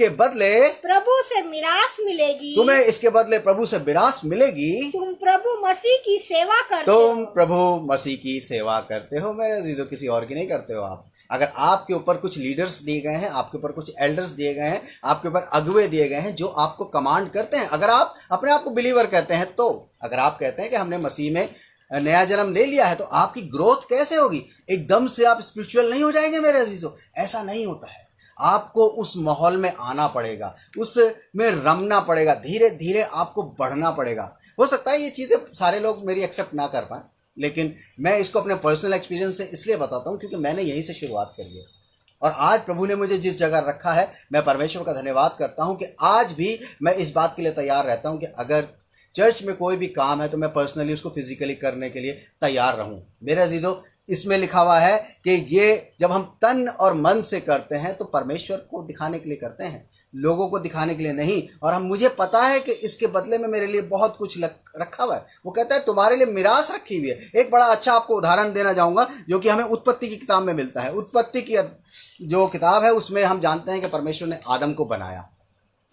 बदले प्रभु से मिरास मिलेगी। तुम्हें इसके बदले प्रभु से मिरास मिलेगी। तुम प्रभु मसीह की सेवा करते हो। मेरे अजीजों, किसी और की नहीं करते हो आप। अगर आपके ऊपर कुछ लीडर्स दिए गए हैं, आपके ऊपर कुछ एल्डर्स दिए गए हैं, आपके ऊपर अगुवे दिए गए हैं जो आपको कमांड करते हैं, अगर आप अपने आप को बिलीवर कहते हैं, तो अगर आप कहते हैं कि हमने मसीह में नया जन्म ले लिया है, तो आपकी ग्रोथ कैसे होगी? एकदम से आप स्पिरिचुअल नहीं हो जाएंगे मेरे अजीजों, ऐसा नहीं होता है। आपको उस माहौल में आना पड़ेगा, उसमें रमना पड़ेगा, धीरे धीरे आपको बढ़ना पड़ेगा। हो सकता है ये चीज़ें सारे लोग मेरी एक्सेप्ट ना कर पाए, लेकिन मैं इसको अपने पर्सनल एक्सपीरियंस से इसलिए बताता हूँ क्योंकि मैंने यहीं से शुरुआत करी है। और आज प्रभु ने मुझे जिस जगह रखा है, मैं परमेश्वर का धन्यवाद करता हूँ कि आज भी मैं इस बात के लिए तैयार रहता हूँ कि अगर चर्च में कोई भी काम है तो मैं पर्सनली उसको फिजिकली करने के लिए तैयार रहूं। मेरे अजीजों, इसमें लिखा हुआ है कि ये जब हम तन और मन से करते हैं तो परमेश्वर को दिखाने के लिए करते हैं, लोगों को दिखाने के लिए नहीं। और हम मुझे पता है कि इसके बदले में मेरे लिए बहुत कुछ रखा हुआ है। वो कहता है तुम्हारे लिए मिरास रखी हुई है। एक बड़ा अच्छा आपको उदाहरण देना चाहूँगा जो कि हमें उत्पत्ति की किताब में मिलता है। उत्पत्ति की जो किताब है उसमें हम जानते हैं कि परमेश्वर ने आदम को बनाया,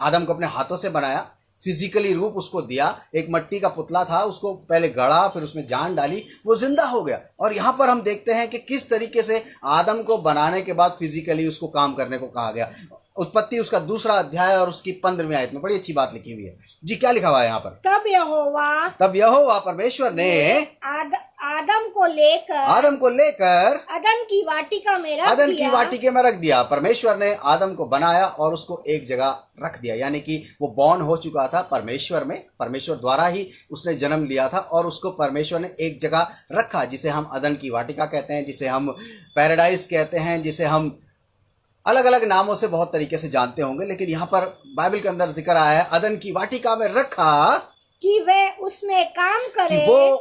आदम को अपने हाथों से बनाया, फिजिकली रूप उसको दिया। एक मिट्टी का पुतला था, उसको पहले गढ़ा, फिर उसमें जान डाली, वो जिंदा हो गया। और यहाँ पर हम देखते हैं कि किस तरीके से आदम को बनाने के बाद फिजिकली उसको काम करने को कहा गया। उत्पत्ति उसका 2 अध्याय और उसकी 15वीं आयत में बड़ी अच्छी बात लिखी हुई है। जी क्या लिखा हुआ है यहाँ पर? तब यहोवा परमेश्वर ने आदम को लेकर अदन की वाटिका में रख दिया। परमेश्वर ने आदम को बनाया और उसको एक जगह रख दिया, यानी कि वो बॉर्न हो चुका था परमेश्वर में, परमेश्वर द्वारा ही उसने जन्म लिया था और उसको परमेश्वर ने एक जगह रखा, जिसे हम अदन की वाटिका कहते हैं, जिसे हम पैराडाइज कहते हैं, जिसे हम अलग अलग नामों से बहुत तरीके से जानते होंगे। लेकिन यहाँ पर बाइबल के अंदर जिक्र आया है अदन की वाटिका में रखा कि वो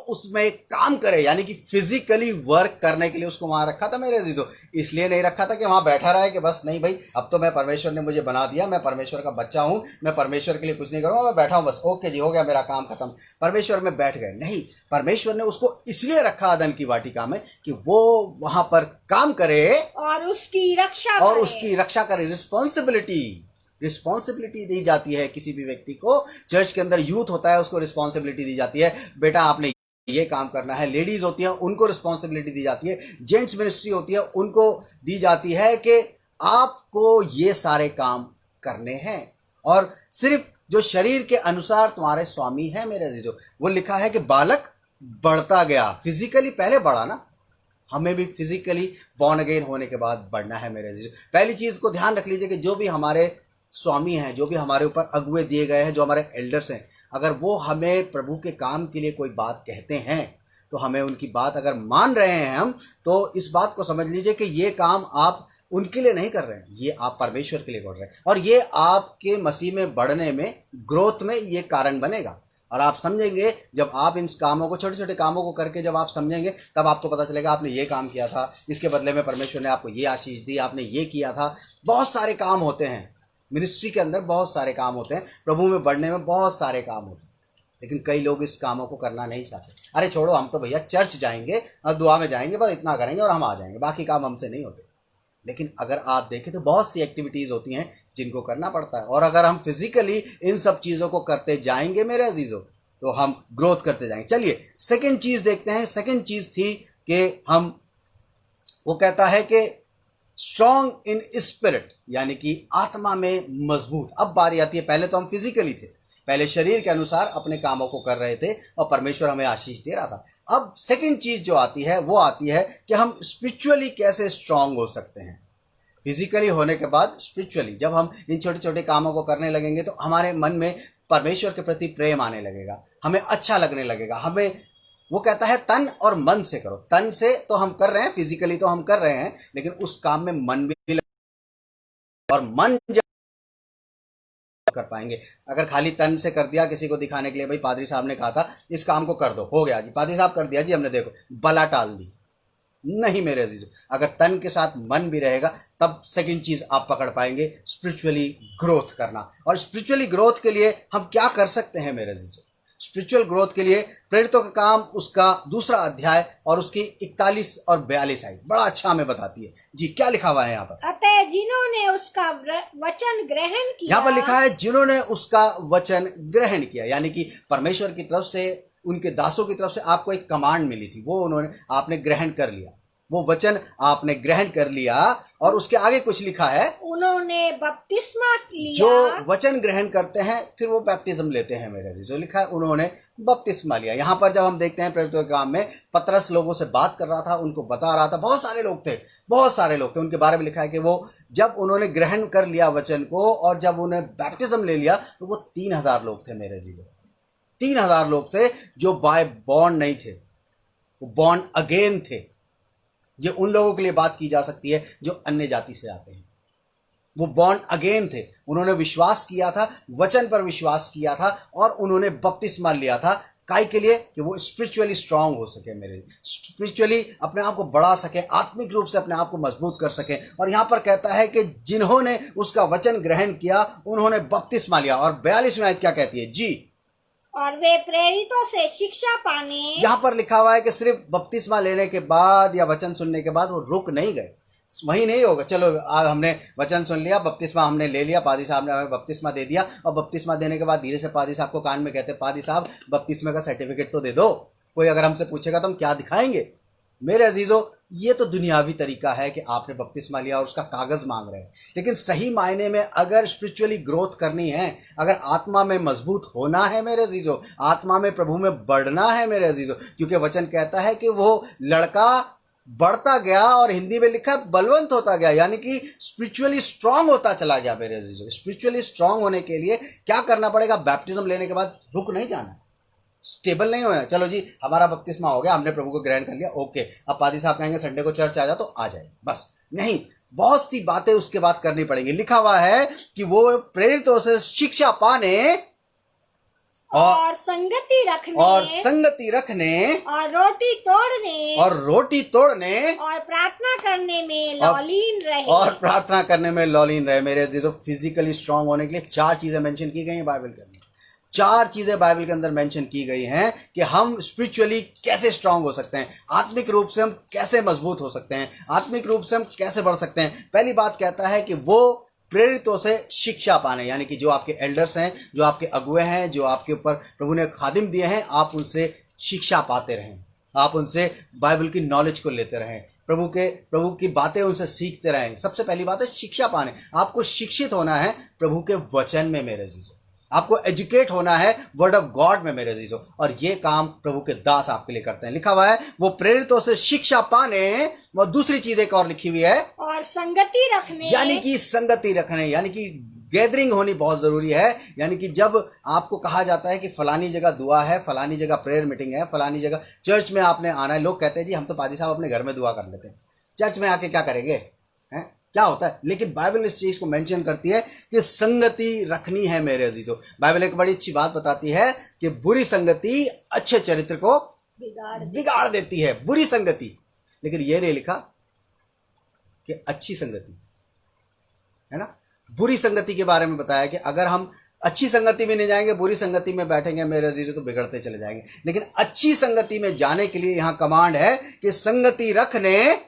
उसमें काम करे, यानी कि फिजिकली वर्क करने के लिए उसको वहां रखा था मेरे अजीजों। इसलिए नहीं रखा था कि वहां बैठा रहे कि बस नहीं भाई अब तो मैं परमेश्वर ने मुझे बना दिया, मैं परमेश्वर का बच्चा हूं, मैं परमेश्वर के लिए कुछ नहीं करूंगा, मैं बैठा हूं बस, ओके जी हो गया मेरा काम खत्म, परमेश्वर में बैठ गए। नहीं, परमेश्वर ने उसको इसलिए रखा अदन की वाटिका में कि वो वहां पर काम करे और उसकी रक्षा करे। रिस्पॉन्सिबिलिटी दी जाती है किसी भी व्यक्ति को। चर्च के अंदर यूथ होता है, उसको रिस्पॉन्सिबिलिटी दी जाती है, बेटा आपने ये काम करना है। लेडीज होती हैं, उनको रिस्पॉन्सिबिलिटी दी जाती है। जेंट्स मिनिस्ट्री होती है, उनको दी जाती है कि आपको ये सारे काम करने हैं। और सिर्फ जो शरीर के अनुसार तुम्हारे स्वामी है मेरे अजीजों, वो लिखा है कि बालक बढ़ता गया, फिजिकली पहले बढ़ा ना, हमें भी फिजिकली बॉर्न अगेन होने के बाद बढ़ना है मेरे अजीजों। पहली चीज को ध्यान रख लीजिए कि जो भी हमारे स्वामी हैं, जो भी हमारे ऊपर अगुए दिए गए हैं, जो हमारे एल्डर्स हैं, अगर वो हमें प्रभु के काम के लिए कोई बात कहते हैं तो हमें उनकी बात अगर मान रहे हैं हम, तो इस बात को समझ लीजिए कि ये काम आप उनके लिए नहीं कर रहे हैं, ये आप परमेश्वर के लिए कर रहे हैं। और ये आपके मसीह में बढ़ने में, ग्रोथ में ये कारण बनेगा। और आप समझेंगे जब आप इन कामों को, छोटे छोटे कामों को करके जब आप समझेंगे, तब आपको पता चलेगा आपने ये काम किया था, इसके बदले में परमेश्वर ने आपको ये आशीष दी, आपने ये किया था। बहुत सारे काम होते हैं मिनिस्ट्री के अंदर, बहुत सारे काम होते हैं, प्रभु में बढ़ने में बहुत सारे काम होते हैं। लेकिन कई लोग इस कामों को करना नहीं चाहते। अरे छोड़ो, हम तो भैया चर्च जाएंगे और दुआ में जाएंगे, बस इतना करेंगे और हम आ जाएंगे, बाकी काम हमसे नहीं होते। लेकिन अगर आप देखें तो बहुत सी एक्टिविटीज़ होती हैं जिनको करना पड़ता है। और अगर हम फिजिकली इन सब चीज़ों को करते जाएंगे मेरे अजीज़ों, तो हम ग्रोथ करते जाएंगे। चलिए सेकंड चीज़ देखते हैं। सेकंड चीज़ थी कि वो कहता है कि स्ट्रॉन्ग इन स्पिरिट, यानी कि आत्मा में मजबूत। अब बारी आती है, पहले तो हम फिजिकली थे, पहले शरीर के अनुसार अपने कामों को कर रहे थे और परमेश्वर हमें आशीष दे रहा था। अब सेकंड चीज जो आती है वो आती है कि हम स्पिरिचुअली कैसे स्ट्रांग हो सकते हैं। फिजिकली होने के बाद स्पिरिचुअली जब हम इन छोटे छोटे कामों को करने लगेंगे तो हमारे मन में परमेश्वर के प्रति प्रेम आने लगेगा, हमें अच्छा लगने लगेगा। हमें वो कहता है तन और मन से करो। तन से तो हम कर रहे हैं, फिजिकली तो हम कर रहे हैं, लेकिन उस काम में मन भी और मन जब कर पाएंगे। अगर खाली तन से कर दिया किसी को दिखाने के लिए, भाई पादरी साहब ने कहा था इस काम को कर दो, हो गया जी, पादरी साहब कर दिया जी हमने, देखो बला टाल दी, नहीं मेरे अजीजों। अगर तन के साथ मन भी रहेगा तब सेकंड चीज आप पकड़ पाएंगे, स्पिरिचुअली ग्रोथ करना। और स्पिरिचुअली ग्रोथ के लिए हम क्या कर सकते हैं मेरे अजीजों? स्पिरिचुअल ग्रोथ के लिए प्रेरितों का काम उसका 2 अध्याय और उसकी 41 और 42 आयत बड़ा अच्छा हमें बताती है। जी क्या लिखा हुआ है यहाँ पर? अतः जिन्होंने उसका वचन ग्रहण किया, यहाँ पर लिखा है जिन्होंने उसका वचन ग्रहण किया, यानी कि परमेश्वर की तरफ से, उनके दासों की तरफ से आपको एक कमांड मिली थी, वो आपने ग्रहण कर लिया, वो वचन आपने ग्रहण कर लिया। और उसके आगे कुछ लिखा है, उन्होंने बपतिस्मा लिया। जो वचन ग्रहण करते हैं फिर वो बैप्टिज्म लेते हैं मेरे जी, जो लिखा है उन्होंने बपतिस्मा लिया। यहाँ पर जब हम देखते हैं प्रेरितों के काम में, पतरस लोगों से बात कर रहा था, उनको बता रहा था, बहुत सारे लोग थे, उनके बारे में लिखा है कि वो जब उन्होंने ग्रहण कर लिया वचन को और जब उन्हें बैप्टिज्म ले लिया तो वो 3000 लोग थे मेरे जी, 3000 लोग थे जो बाय बॉर्न नहीं थे, वो बॉर्न अगेन थे। ये उन लोगों के लिए बात की जा सकती है जो अन्य जाति से आते हैं, वो बॉर्न अगेन थे, उन्होंने विश्वास किया था, वचन पर विश्वास किया था और उन्होंने बपतिस्मा लिया था। काहे के लिए? कि वो स्पिरिचुअली स्ट्रांग हो सके, मेरे स्पिरिचुअली अपने आप को बढ़ा सके, आत्मिक रूप से अपने आप को मजबूत कर सके। और यहाँ पर कहता है कि जिन्होंने उसका वचन ग्रहण किया उन्होंने बपतिस्मा लिया। और 42वीं आयत क्या कहती है जी? और वे प्रेरितों से शिक्षा पाने। यहाँ पर लिखा हुआ है कि सिर्फ बपतिस्मा लेने के बाद या वचन सुनने के बाद वो रुक नहीं गए। वही नहीं होगा, चलो आज हमने वचन सुन लिया, बपतिस्मा हमने ले लिया, पादी साहब ने हमें बपतिस्मा दे दिया, और बपतिस्मा देने के बाद धीरे से पादी साहब को कान में कहते, पादी साहब बपतिस्मे का सर्टिफिकेट तो दे दो। कोई अगर हमसे पूछेगा तो हम क्या दिखाएंगे? मेरे अजीजों, ये तो दुनियावी तरीका है कि आपने बपतिस्मा लिया और उसका कागज मांग रहे हैं। लेकिन सही मायने में अगर स्पिरिचुअली ग्रोथ करनी है, अगर आत्मा में मजबूत होना है मेरे अजीजों, आत्मा में प्रभु में बढ़ना है मेरे अजीजों, क्योंकि वचन कहता है कि वो लड़का बढ़ता गया और हिंदी में लिखा बलवंत होता गया, यानी कि स्पिरिचुअली स्ट्रांग होता चला गया मेरे अजीजों। स्पिरिचुअली स्ट्रांग होने के लिए क्या करना पड़ेगा? बैप्टिज्म लेने के बाद रुक नहीं जाना, स्टेबल नहीं होया। चलो जी हमारा बपतिस्मा हो गया, हमने प्रभु को ग्रहण कर लिया, ओके, अब पादी साहब कहेंगे संडे को चर्च आ जा तो आ जाए, बस नहीं, बहुत सी बातें उसके बाद करनी पड़ेंगी। लिखा हुआ है कि वो प्रेरितों से शिक्षा पाने और संगति रखने और रोटी तोड़ने और प्रार्थना करने में लॉलीन रहे। मेरे अजीजों, फिजिकली स्ट्रांग होने के लिए 4 चीजें मेंशन की गई हैं बाइबल के अंदर। 4 चीजें बाइबल के अंदर मेंशन की गई हैं कि हम स्पिरिचुअली कैसे स्ट्रांग हो सकते हैं, आत्मिक रूप से हम कैसे मजबूत हो सकते हैं, आत्मिक रूप से हम कैसे बढ़ सकते हैं। पहली बात कहता है कि वो प्रेरितों से शिक्षा पाने, यानी कि जो आपके एल्डर्स हैं, जो आपके अगुए हैं, जो आपके ऊपर प्रभु ने खादिम दिए हैं, आप उनसे शिक्षा पाते रहें, आप उनसे बाइबल की नॉलेज को लेते रहें, प्रभु की बातें उनसे सीखते रहें। सबसे पहली बात है शिक्षा पाने। आपको शिक्षित होना है प्रभु के वचन में मेरे अजीजों, आपको एजुकेट होना है वर्ड ऑफ गॉड में मेरे अजीजों, और ये काम प्रभु के दास आपके लिए करते हैं। लिखा हुआ है वो प्रेरितों से शिक्षा पाने, और दूसरी चीज एक और लिखी हुई है, और संगति रखने, यानी कि संगति रखने, यानी कि गैदरिंग होनी बहुत जरूरी है। यानी कि जब आपको कहा जाता है कि फलानी जगह दुआ है, फलानी जगह प्रेयर मीटिंग है, फलानी जगह चर्च में आपने आना है, लोग कहते हैं जी हम तो पादी साहब अपने घर में दुआ कर लेते हैं, चर्च में आके क्या करेंगे, हैं क्या होता है? लेकिन बाइबल इस चीज को मेंशन करती है कि संगति रखनी है मेरे अजीजों। बाइबल एक बड़ी अच्छी बात बताती है कि बुरी संगति अच्छे चरित्र को बिगाड़ देती है, बुरी संगति। लेकिन यह नहीं लिखा कि अच्छी संगति, है ना। बुरी संगति के बारे में बताया कि अगर हम अच्छी संगति में नहीं जाएंगे, बुरी संगति में बैठेंगे मेरे अजीजों तो बिगड़ते चले जाएंगे। लेकिन अच्छी संगति में जाने के लिए यहां कमांड है कि संगति रखने,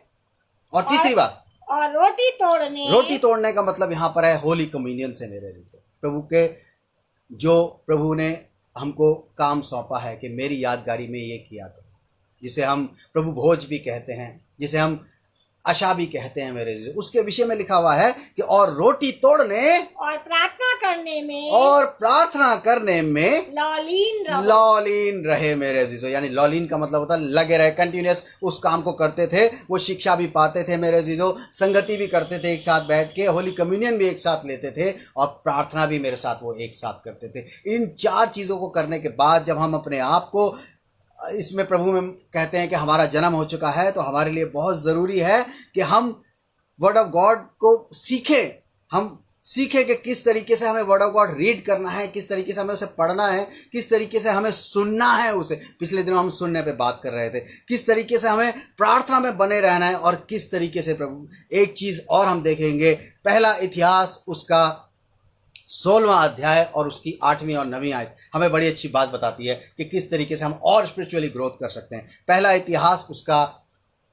और तीसरी बात और रोटी तोड़ने का मतलब यहां पर है होली कम्युनियन से मेरे अजीजों। प्रभु के जो प्रभु ने हमको काम सौंपा है कि मेरी यादगारी में ये किया करो, जिसे हम प्रभु भोज भी कहते हैं, जिसे हम आशा भी कहते हैं मेरे अजीजों, उसके विषय में लिखा हुआ है कि और रोटी तोड़ने और प्रार्थना करने में लॉलीन रहे मेरे अजीजों। यानी लॉलीन का मतलब होता है लगे रहे, कंटिन्यूअस उस काम को करते थे। वो शिक्षा भी पाते थे मेरे अजीजों, संगति भी करते थे एक साथ बैठ के, होली कम्युनियन भी एक साथ लेते थे, और प्रार्थना भी मेरे साथ वो एक साथ करते थे। इन 4 चीज़ों को करने के बाद जब हम अपने आप को इसमें प्रभु में कहते हैं कि हमारा जन्म हो चुका है, तो हमारे लिए बहुत ज़रूरी है कि हम वर्ड ऑफ गॉड को सीखें। हम सीखें कि किस तरीके से हमें वर्ड ऑफ गॉड रीड करना है, किस तरीके से हमें उसे पढ़ना है, किस तरीके से हमें सुनना है उसे। पिछले दिनों हम सुनने पे बात कर रहे थे, किस तरीके से हमें प्रार्थना में बने रहना है, और किस तरीके से प्रभु। एक चीज़ और हम देखेंगे, पहला इतिहास उसका 16वां अध्याय और उसकी 8वीं और 9वीं आयत हमें बड़ी अच्छी बात बताती है कि किस तरीके से हम और स्पिरिचुअली ग्रोथ कर सकते हैं। पहला इतिहास उसका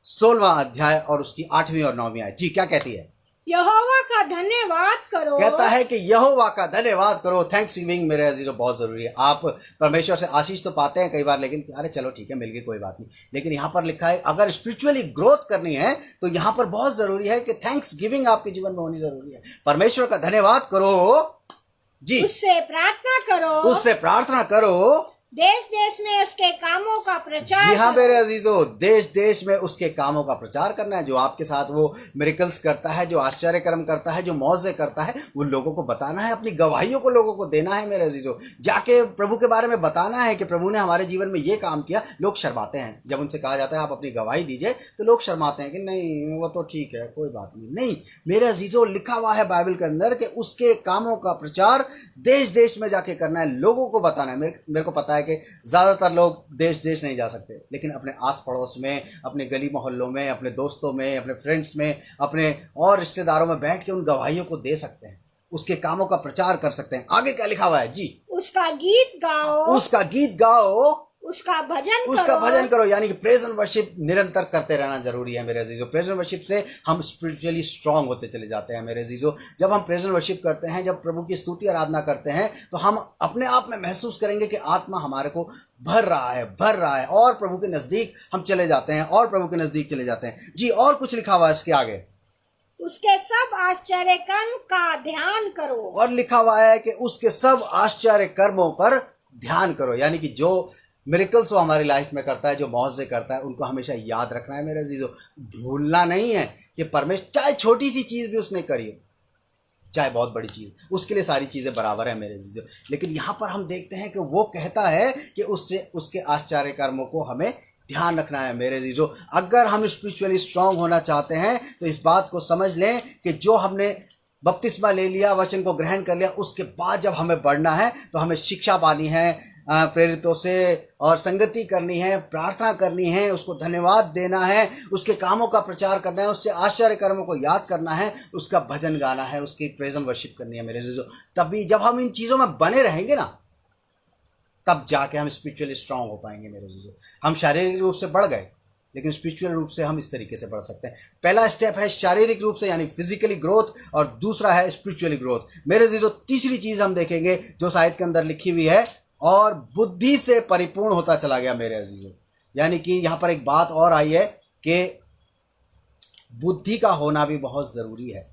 16वां अध्याय और उसकी 8वीं और 9वीं आयत जी क्या कहती है? यहोवा का धन्यवाद करो। कहता है कि यहोवा का धन्यवाद करो। थैंक्स गिविंग मेरे अजीजों बहुत जरूरी है। आप परमेश्वर से आशीष तो पाते हैं कई बार, लेकिन अरे चलो ठीक है मिल गई कोई बात नहीं, लेकिन यहाँ पर लिखा है अगर स्पिरिचुअली ग्रोथ करनी है तो यहाँ पर बहुत जरूरी है कि थैंक्स गिविंग आपके जीवन में होनी जरूरी है। परमेश्वर का धन्यवाद करो जी, उससे प्रार्थना करो, देश देश में उसके कामों का प्रचार। जी हाँ मेरे अजीजों, देश देश में उसके कामों का प्रचार करना है। जो आपके साथ वो मिरेकल्स करता है, जो आश्चर्य कर्म करता है, जो मौजे करता है, वो लोगों को बताना है, अपनी गवाहियों को लोगों को देना है मेरे अजीजों। जाके प्रभु के बारे में बताना है कि प्रभु ने हमारे जीवन में ये काम किया। लोग शर्माते हैं जब उनसे कहा जाता है आप अपनी गवाही दीजिए, तो लोग शर्माते हैं कि नहीं वो तो ठीक है कोई बात नहीं। नहीं मेरे अजीजों, लिखा हुआ है बाइबल के अंदर कि उसके कामों का प्रचार देश देश में जाके करना है, लोगों को बताना है। मेरे को पता है है कि ज़्यादातर लोग देश देश नहीं जा सकते, लेकिन अपने आस पड़ोस में, अपने गली मोहल्लों में, अपने दोस्तों में, अपने फ्रेंड्स में, अपने और रिश्तेदारों में बैठ के उन गवाहियों को दे सकते हैं, उसके कामों का प्रचार कर सकते हैं। आगे क्या लिखा हुआ है जी? उसका गीत गाओ, उसका गीत गाओ, उसका भजन करो। यानी कि प्रेज एंड वर्शिप निरंतर करते रहना जरूरी है मेरे अजीजों। प्रेज एंड वर्शिप से हम स्पिरिचुअली स्ट्रांग होते चले जाते हैं मेरे अजीजों। जब हम प्रेज एंड वर्शिप करते हैं, जब प्रभु की स्तुति आराधना करते हैं, तो हम अपने आप में महसूस करेंगे कि आत्मा हमारे को भर रहा है और प्रभु के नजदीक हम चले जाते हैं और प्रभु के नजदीक चले जाते हैं जी। और कुछ लिखा हुआ है इसके आगे, उसके सब आश्चर्य कर्म का ध्यान करो। और लिखा हुआ है कि उसके सब आश्चर्य कर्मों पर ध्यान करो। यानी कि जो मिरेकल्स वो हमारी लाइफ में करता है, जो मौजे करता है, उनको हमेशा याद रखना है मेरे अजीजों। भूलना नहीं है कि परमेश्वर चाहे छोटी सी चीज़ भी उसने करी हो, चाहे बहुत बड़ी चीज़, उसके लिए सारी चीज़ें बराबर है मेरे अजीजों। लेकिन यहाँ पर हम देखते हैं कि वो कहता है कि उससे उसके आश्चर्य कर्मों को हमें ध्यान रखना है मेरे अजीजों। अगर हम स्पिरिचुअली स्ट्रांग होना चाहते हैं तो इस बात को समझ लें कि जो हमने बपतिस्मा ले लिया, वचन को ग्रहण कर लिया, उसके बाद जब हमें बढ़ना है तो हमें शिक्षा पानी है प्रेरितों से, और संगति करनी है, प्रार्थना करनी है, उसको धन्यवाद देना है, उसके कामों का प्रचार करना है, उससे आश्चर्य कर्मों को याद करना है, उसका भजन गाना है, उसकी प्रेज एंड वर्शिप करनी है मेरे अजीजों। तभी जब हम इन चीज़ों में बने रहेंगे ना, तब जाके हम स्पिरिचुअली स्ट्रांग हो पाएंगे मेरे अजीजों। हम शारीरिक रूप से बढ़ गए, लेकिन स्पिरिचुअल रूप से हम इस तरीके से बढ़ सकते हैं। पहला स्टेप है शारीरिक रूप से यानी फिजिकली ग्रोथ, और दूसरा है स्पिरिचुअली ग्रोथ मेरे अजीजों। तीसरी चीज़ हम देखेंगे जो शायद के अंदर लिखी हुई है, और बुद्धि से परिपूर्ण होता चला गया मेरे अजीजों। यानी कि यहाँ पर एक बात और आई है कि बुद्धि का होना भी बहुत ज़रूरी है।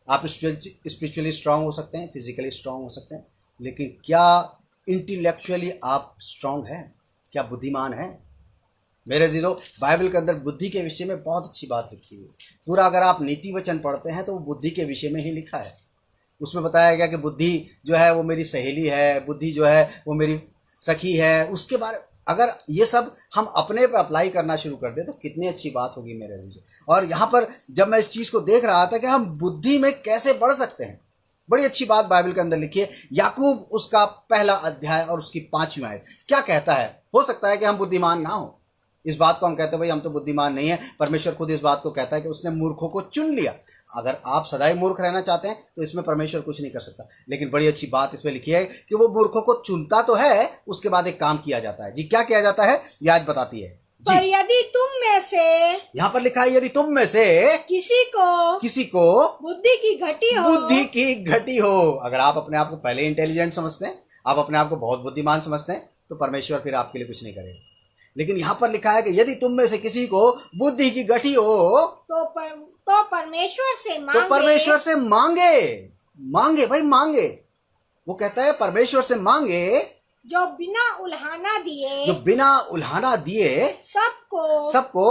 आप स्पिरिचुअली स्ट्रांग हो सकते हैं, फिजिकली स्ट्रांग हो सकते हैं, लेकिन क्या इंटेलेक्चुअली आप स्ट्रांग हैं? क्या बुद्धिमान हैं मेरे अजीजों? बाइबल के अंदर बुद्धि के विषय में बहुत अच्छी बात लिखी है पूरा। अगर आप नीति वचन पढ़ते हैं तो वो बुद्धि के विषय में ही लिखा है। उसमें बताया गया कि बुद्धि जो है वो मेरी सहेली है, बुद्धि जो है वो मेरी सखी है। उसके बारे अगर ये सब हम अपने पे अप्लाई करना शुरू कर दें तो कितनी अच्छी बात होगी मेरे अजीजों। और यहाँ पर जब मैं इस चीज़ को देख रहा था कि हम बुद्धि में कैसे बढ़ सकते हैं, बड़ी अच्छी बात बाइबल के अंदर लिखी है। याकूब उसका पहला अध्याय और उसकी 5वीं आयत क्या कहता है? हो सकता है कि हम बुद्धिमान ना हो, इस बात को हम कहते हैं भाई हम तो बुद्धिमान नहीं है। परमेश्वर खुद इस बात को कहता है कि उसने मूर्खों को चुन लिया। अगर आप सदैव मूर्ख रहना चाहते हैं तो इसमें परमेश्वर कुछ नहीं कर सकता, लेकिन बड़ी अच्छी बात इसमें लिखी है कि वो मूर्खों को चुनता तो है, उसके बाद एक काम किया जाता है। जी क्या किया जाता है ये आज बताती है जी। पर यदि तुम में से, यहाँ पर लिखा है, यदि तुम में से किसी को बुद्धि की घटी हो। अगर आप अपने आप को पहले इंटेलिजेंट समझते हैं, आप अपने आप को बहुत बुद्धिमान समझते हैं, तो परमेश्वर फिर आपके लिए कुछ नहीं करेगा। लेकिन यहाँ पर लिखा है कि यदि तुम में से किसी को बुद्धि की घटी हो तो परमेश्वर से मांगे भाई मांगे। वो कहता है परमेश्वर से मांगे जो बिना उल्हाना दिए सबको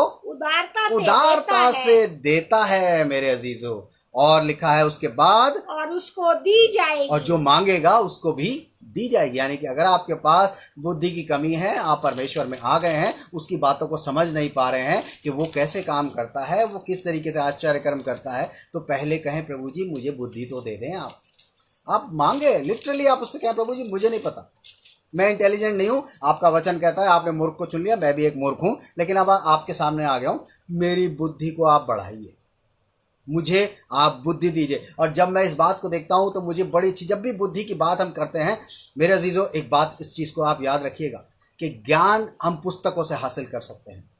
उदारता से देता है मेरे अजीजों। और लिखा है उसके बाद और उसको दी जाएगी, और जो मांगेगा उसको भी दी जाएगी। यानी कि अगर आपके पास बुद्धि की कमी है, आप परमेश्वर में आ गए हैं, उसकी बातों को समझ नहीं पा रहे हैं कि वो कैसे काम करता है, वो किस तरीके से आश्चर्य कर्म करता है, तो पहले कहें प्रभु जी मुझे बुद्धि तो दे दें। आप मांगे, लिटरली आप उससे कहें प्रभु जी मुझे नहीं पता, मैं इंटेलिजेंट नहीं हूँ, आपका वचन कहता है आपने मूर्ख को चुन लिया, मैं भी एक मूर्ख हूँ, लेकिन अब आपके सामने आ गया हूँ, मेरी बुद्धि को आप बढ़ाइए, मुझे आप बुद्धि दीजिए। और जब मैं इस बात को देखता हूं तो मुझे बड़ी अच्छी, जब भी बुद्धि की बात हम करते हैं मेरे अजीजों, एक बात इस चीज़ को आप याद रखिएगा कि ज्ञान हम पुस्तकों से हासिल कर सकते हैं,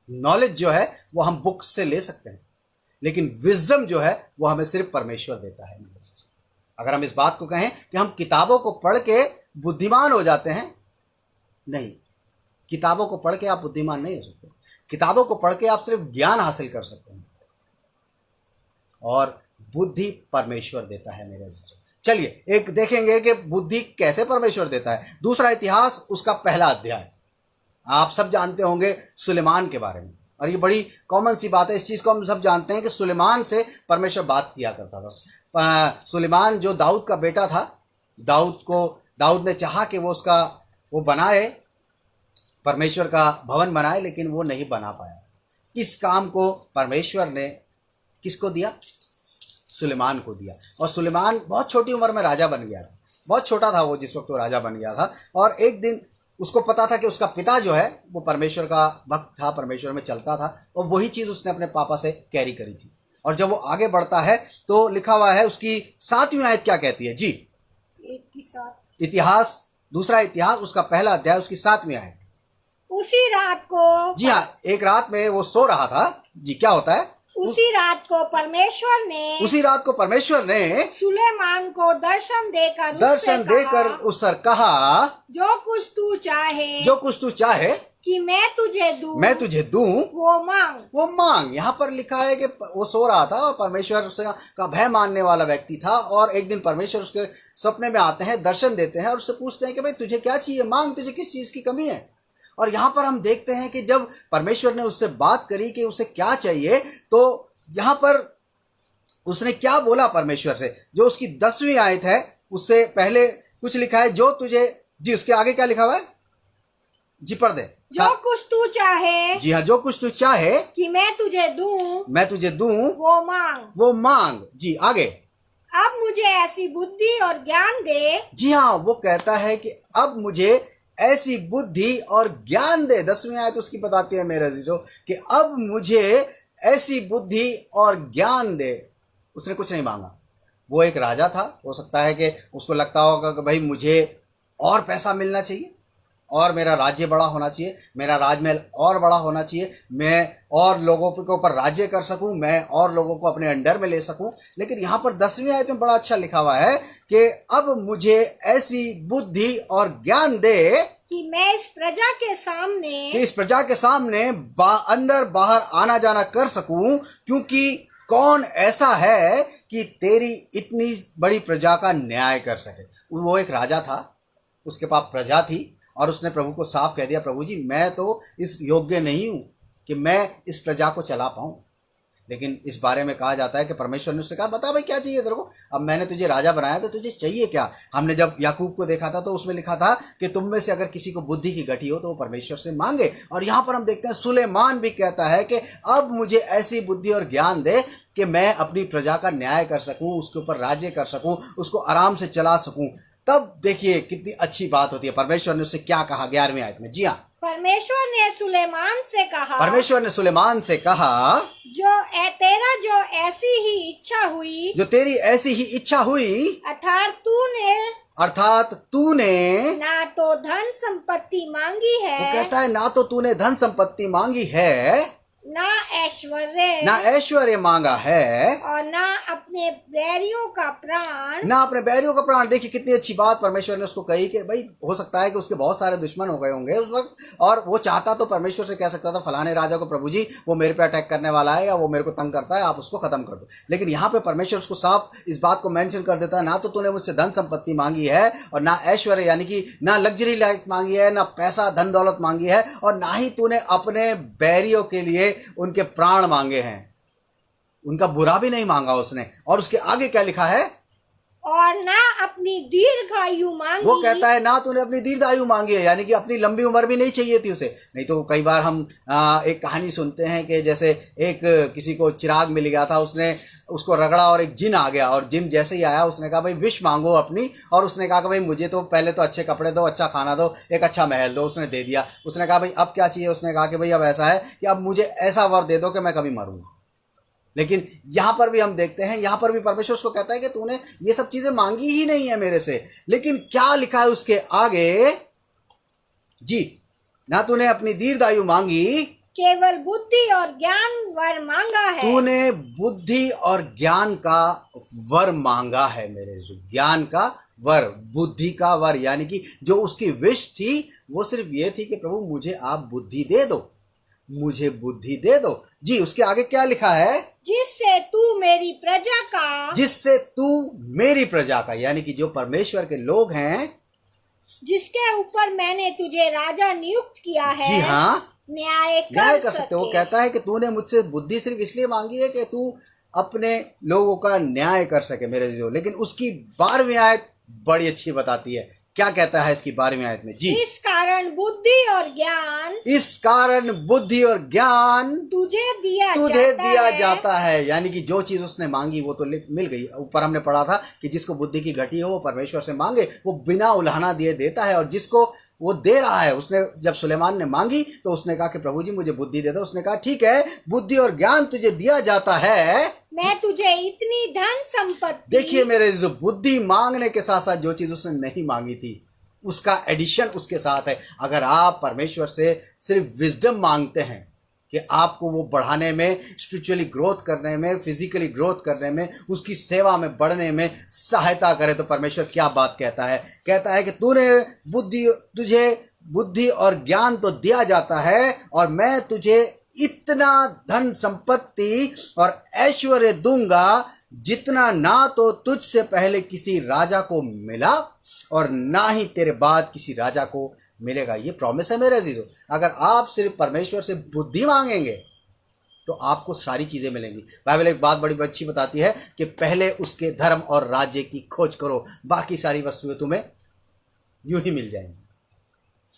नॉलेज जो है वो हम बुक्स से ले सकते हैं, लेकिन विजडम जो है वो हमें सिर्फ परमेश्वर देता है मेरे अजीजों। अगर हम इस बात को कहें कि हम किताबों को पढ़ के बुद्धिमान हो जाते हैं, नहीं, किताबों को पढ़ के आप बुद्धिमान नहीं हो सकते। किताबों को पढ़ के आप सिर्फ ज्ञान हासिल कर सकते हैं, और बुद्धि परमेश्वर देता है मेरे अजीजों। चलिए एक देखेंगे कि बुद्धि कैसे परमेश्वर देता है। दूसरा इतिहास उसका पहला अध्याय, आप सब जानते होंगे सुलेमान के बारे में, और ये बड़ी कॉमन सी बात है, इस चीज़ को हम सब जानते हैं कि सुलेमान से परमेश्वर बात किया करता था। सुलेमान जो दाऊद का बेटा था, दाऊद ने चाहा कि वो बनाए, परमेश्वर का भवन बनाए, लेकिन वो नहीं बना पाया। इस काम को परमेश्वर ने किसको दिया? सुलेमान को दिया। और सुलेमान बहुत छोटी उम्र में राजा बन गया था। बहुत छोटा था वो जिस वक्त वो राजा बन गया था। और एक दिन उसको पता था कि उसका पिता जो है वो परमेश्वर का भक्त था, परमेश्वर में चलता था, और वही चीज़ उसने अपने पापा से कैरी करी थी। और जब वो आगे बढ़ता है तो लिखा हुआ है उसकी 7वीं आयत क्या कहती है जी? 1 इतिहास, दूसरा इतिहास उसका पहला अध्याय उसकी 7वीं आयत। उसी रात को, जी हाँ, एक रात में वो सो रहा था जी, क्या होता है? उसी रात को परमेश्वर ने सुलेमान को दर्शन देकर उससे कहा, जो कुछ तू चाहे कि मैं तुझे दूं वो मांग। यहाँ पर लिखा है कि वो सो रहा था और परमेश्वर से का भय मानने वाला व्यक्ति था, और एक दिन परमेश्वर उसके सपने में आते हैं, दर्शन देते हैं और उससे पूछते हैं कि भाई तुझे क्या चाहिए, मांग, तुझे किस चीज़ की कमी है। और यहाँ पर हम देखते हैं कि जब परमेश्वर ने उससे बात करी कि उसे क्या चाहिए, तो यहाँ पर उसने क्या बोला परमेश्वर से, जो उसकी 10वीं आयत है उससे पहले कुछ लिखा है, जो तुझे, जी उसके आगे क्या लिखा हुआ है जी, पढ़ दे। जो कुछ तू चाहे, जी हाँ, जो कुछ तू चाहे कि मैं तुझे दूं वो मांग। जी आगे, अब मुझे ऐसी बुद्धि और ज्ञान दे। जी हाँ, वो कहता है कि अब मुझे ऐसी बुद्धि और ज्ञान दे। 10वीं आयत उसकी बताती है मेरे अजीजों कि अब मुझे ऐसी बुद्धि और ज्ञान दे। उसने कुछ नहीं मांगा। वो एक राजा था, हो सकता है कि उसको लगता होगा कि भाई मुझे और पैसा मिलना चाहिए, और मेरा राज्य बड़ा होना चाहिए, मेरा राजमहल और बड़ा होना चाहिए, मैं और लोगों के ऊपर राज्य कर सकूं, मैं और लोगों को अपने अंडर में ले सकूं। लेकिन यहाँ पर 10वीं आयत में बड़ा अच्छा लिखा हुआ है कि अब मुझे ऐसी बुद्धि और ज्ञान दे कि मैं इस प्रजा के सामने अंदर बाहर आना जाना कर सकूं, क्योंकि कौन ऐसा है कि तेरी इतनी बड़ी प्रजा का न्याय कर सके। वो एक राजा था, उसके पास प्रजा थी, और उसने प्रभु को साफ कह दिया, प्रभु जी मैं तो इस योग्य नहीं हूं कि मैं इस प्रजा को चला पाऊं। लेकिन इस बारे में कहा जाता है कि परमेश्वर ने उससे कहा, बता भाई क्या चाहिए तेरे को, अब मैंने तुझे राजा बनाया तो तुझे चाहिए क्या। हमने जब याकूब को देखा था तो उसमें लिखा था कि तुम में से अगर किसी को बुद्धि की घटी हो तो वो परमेश्वर से मांगे। और यहाँ पर हम देखते हैं सुलेमान भी कहता है कि अब मुझे ऐसी बुद्धि और ज्ञान दे कि मैं अपनी प्रजा का न्याय कर सकूं, उसके ऊपर राज्य कर सकूं, उसको आराम से चला सकूं। तब देखिए कितनी अच्छी बात होती है। परमेश्वर ने उससे क्या कहा 11वीं आयत में? जी हाँ, परमेश्वर ने सुलेमान से कहा, जो तेरी ऐसी ही इच्छा हुई, अर्थात तूने ना तो धन संपत्ति मांगी है, वो कहता है ना तो तूने धन संपत्ति मांगी है, ना ऐश्वर्य मांगा है, और ना अपने बैरियों का प्राण। देखिए कितनी अच्छी बात परमेश्वर ने उसको कही कि भाई हो सकता है कि उसके बहुत सारे दुश्मन हो गए होंगे उस वक्त, और वो चाहता तो परमेश्वर से कह सकता था फलाने राजा को, प्रभु जी वो मेरे पे अटैक करने वाला है या वो मेरे को तंग करता है, आप उसको खत्म कर दो। लेकिन यहाँ पे परमेश्वर उसको साफ इस बात को मेंशन कर देता है, ना तो तूने मुझसे धन संपत्ति मांगी है, और ना ऐश्वर्य यानी कि ना लग्जरी लाइफ मांगी है, ना पैसा धन दौलत मांगी है, और ना ही तूने अपने बैरियों के लिए उनके प्राण मांगे हैं। उनका बुरा भी नहीं मांगा उसने। और उसके आगे क्या लिखा है? और ना अपनी दीर्घायु मांगी। वो कहता है ना तूने अपनी दीर्घायु मांगी है, यानी कि अपनी लंबी उम्र भी नहीं चाहिए थी उसे। नहीं तो कई बार हम एक कहानी सुनते हैं कि जैसे एक किसी को चिराग मिल गया था, उसने उसको रगड़ा और एक जिन आ गया, और जिन जैसे ही आया उसने कहा भाई विश मांगो अपनी, और उसने कहा कि भाई मुझे तो पहले तो अच्छे कपड़े दो, अच्छा खाना दो, एक अच्छा महल दो। उसने दे दिया। उसने कहा भाई अब क्या चाहिए? उसने कहा कि भाई अब ऐसा है कि अब मुझे ऐसा वर दे दो कि मैं कभी मरूंगा। लेकिन यहां पर भी हम देखते हैं, यहां पर भी परमेश्वर उसको कहता है कि तूने ये सब चीजें मांगी ही नहीं है मेरे से। लेकिन क्या लिखा है उसके आगे? जी, ना तूने अपनी दीर्घायु मांगी, केवल बुद्धि और ज्ञान वर मांगा है। तूने बुद्धि और ज्ञान का वर मांगा है मेरे जो, ज्ञान का वर, बुद्धि का वर, यानी कि जो उसकी विश थी वो सिर्फ ये थी कि प्रभु मुझे आप बुद्धि दे दो, मुझे बुद्धि दे दो। जी, उसके आगे क्या लिखा है? जिससे तू मेरी प्रजा का, यानी कि जो परमेश्वर के लोग हैं, जिसके ऊपर मैंने तुझे राजा नियुक्त किया है, जी हाँ, न्याय कर सकते। वो कहता है कि तूने मुझसे बुद्धि सिर्फ इसलिए मांगी है कि तू अपने लोगों का न्याय कर सके मेरे जो। लेकिन उसकी 12वीं आयत बड़ी अच्छी बताती है। क्या कहता है इसकी 12वीं आयत में? जी, इस कारण बुद्धि और ज्ञान इस कारण बुद्धि और ज्ञान तुझे दिया जाता है। यानी कि जो चीज उसने मांगी वो तो मिल गई। ऊपर हमने पढ़ा था कि जिसको बुद्धि की घटी हो वो परमेश्वर से मांगे, वो बिना उल्हाना दिए देता है। और जिसको वो दे रहा है, उसने जब सुलेमान ने मांगी तो उसने कहा कि प्रभु जी मुझे बुद्धि दे दो। उसने कहा ठीक है, बुद्धि और ज्ञान तुझे दिया जाता है, मैं तुझे इतनी धन संपत्ति। देखिए मेरे जो बुद्धि मांगने के साथ साथ जो चीज उसने नहीं मांगी थी उसका एडिशन उसके साथ है। अगर आप परमेश्वर से सिर्फ विजडम मांगते हैं कि आपको वो बढ़ाने में, स्पिरिचुअली ग्रोथ करने में, फिजिकली ग्रोथ करने में, उसकी सेवा में बढ़ने में सहायता करे, तो परमेश्वर क्या बात कहता है? कहता है कि तुझे बुद्धि और ज्ञान तो दिया जाता है और मैं तुझे इतना धन संपत्ति और ऐश्वर्य दूंगा जितना ना तो तुझसे पहले किसी राजा को मिला और ना ही तेरे बाद किसी राजा को मिलेगा। ये प्रॉमिस है मेरे अजीजों। अगर आप सिर्फ परमेश्वर से बुद्धि मांगेंगे तो आपको सारी चीजें मिलेंगी। बाइबल एक बात बड़ी अच्छी बताती है कि पहले उसके धर्म और राज्य की खोज करो, बाकी सारी वस्तुएं तुम्हें यूं ही मिल जाएंगी।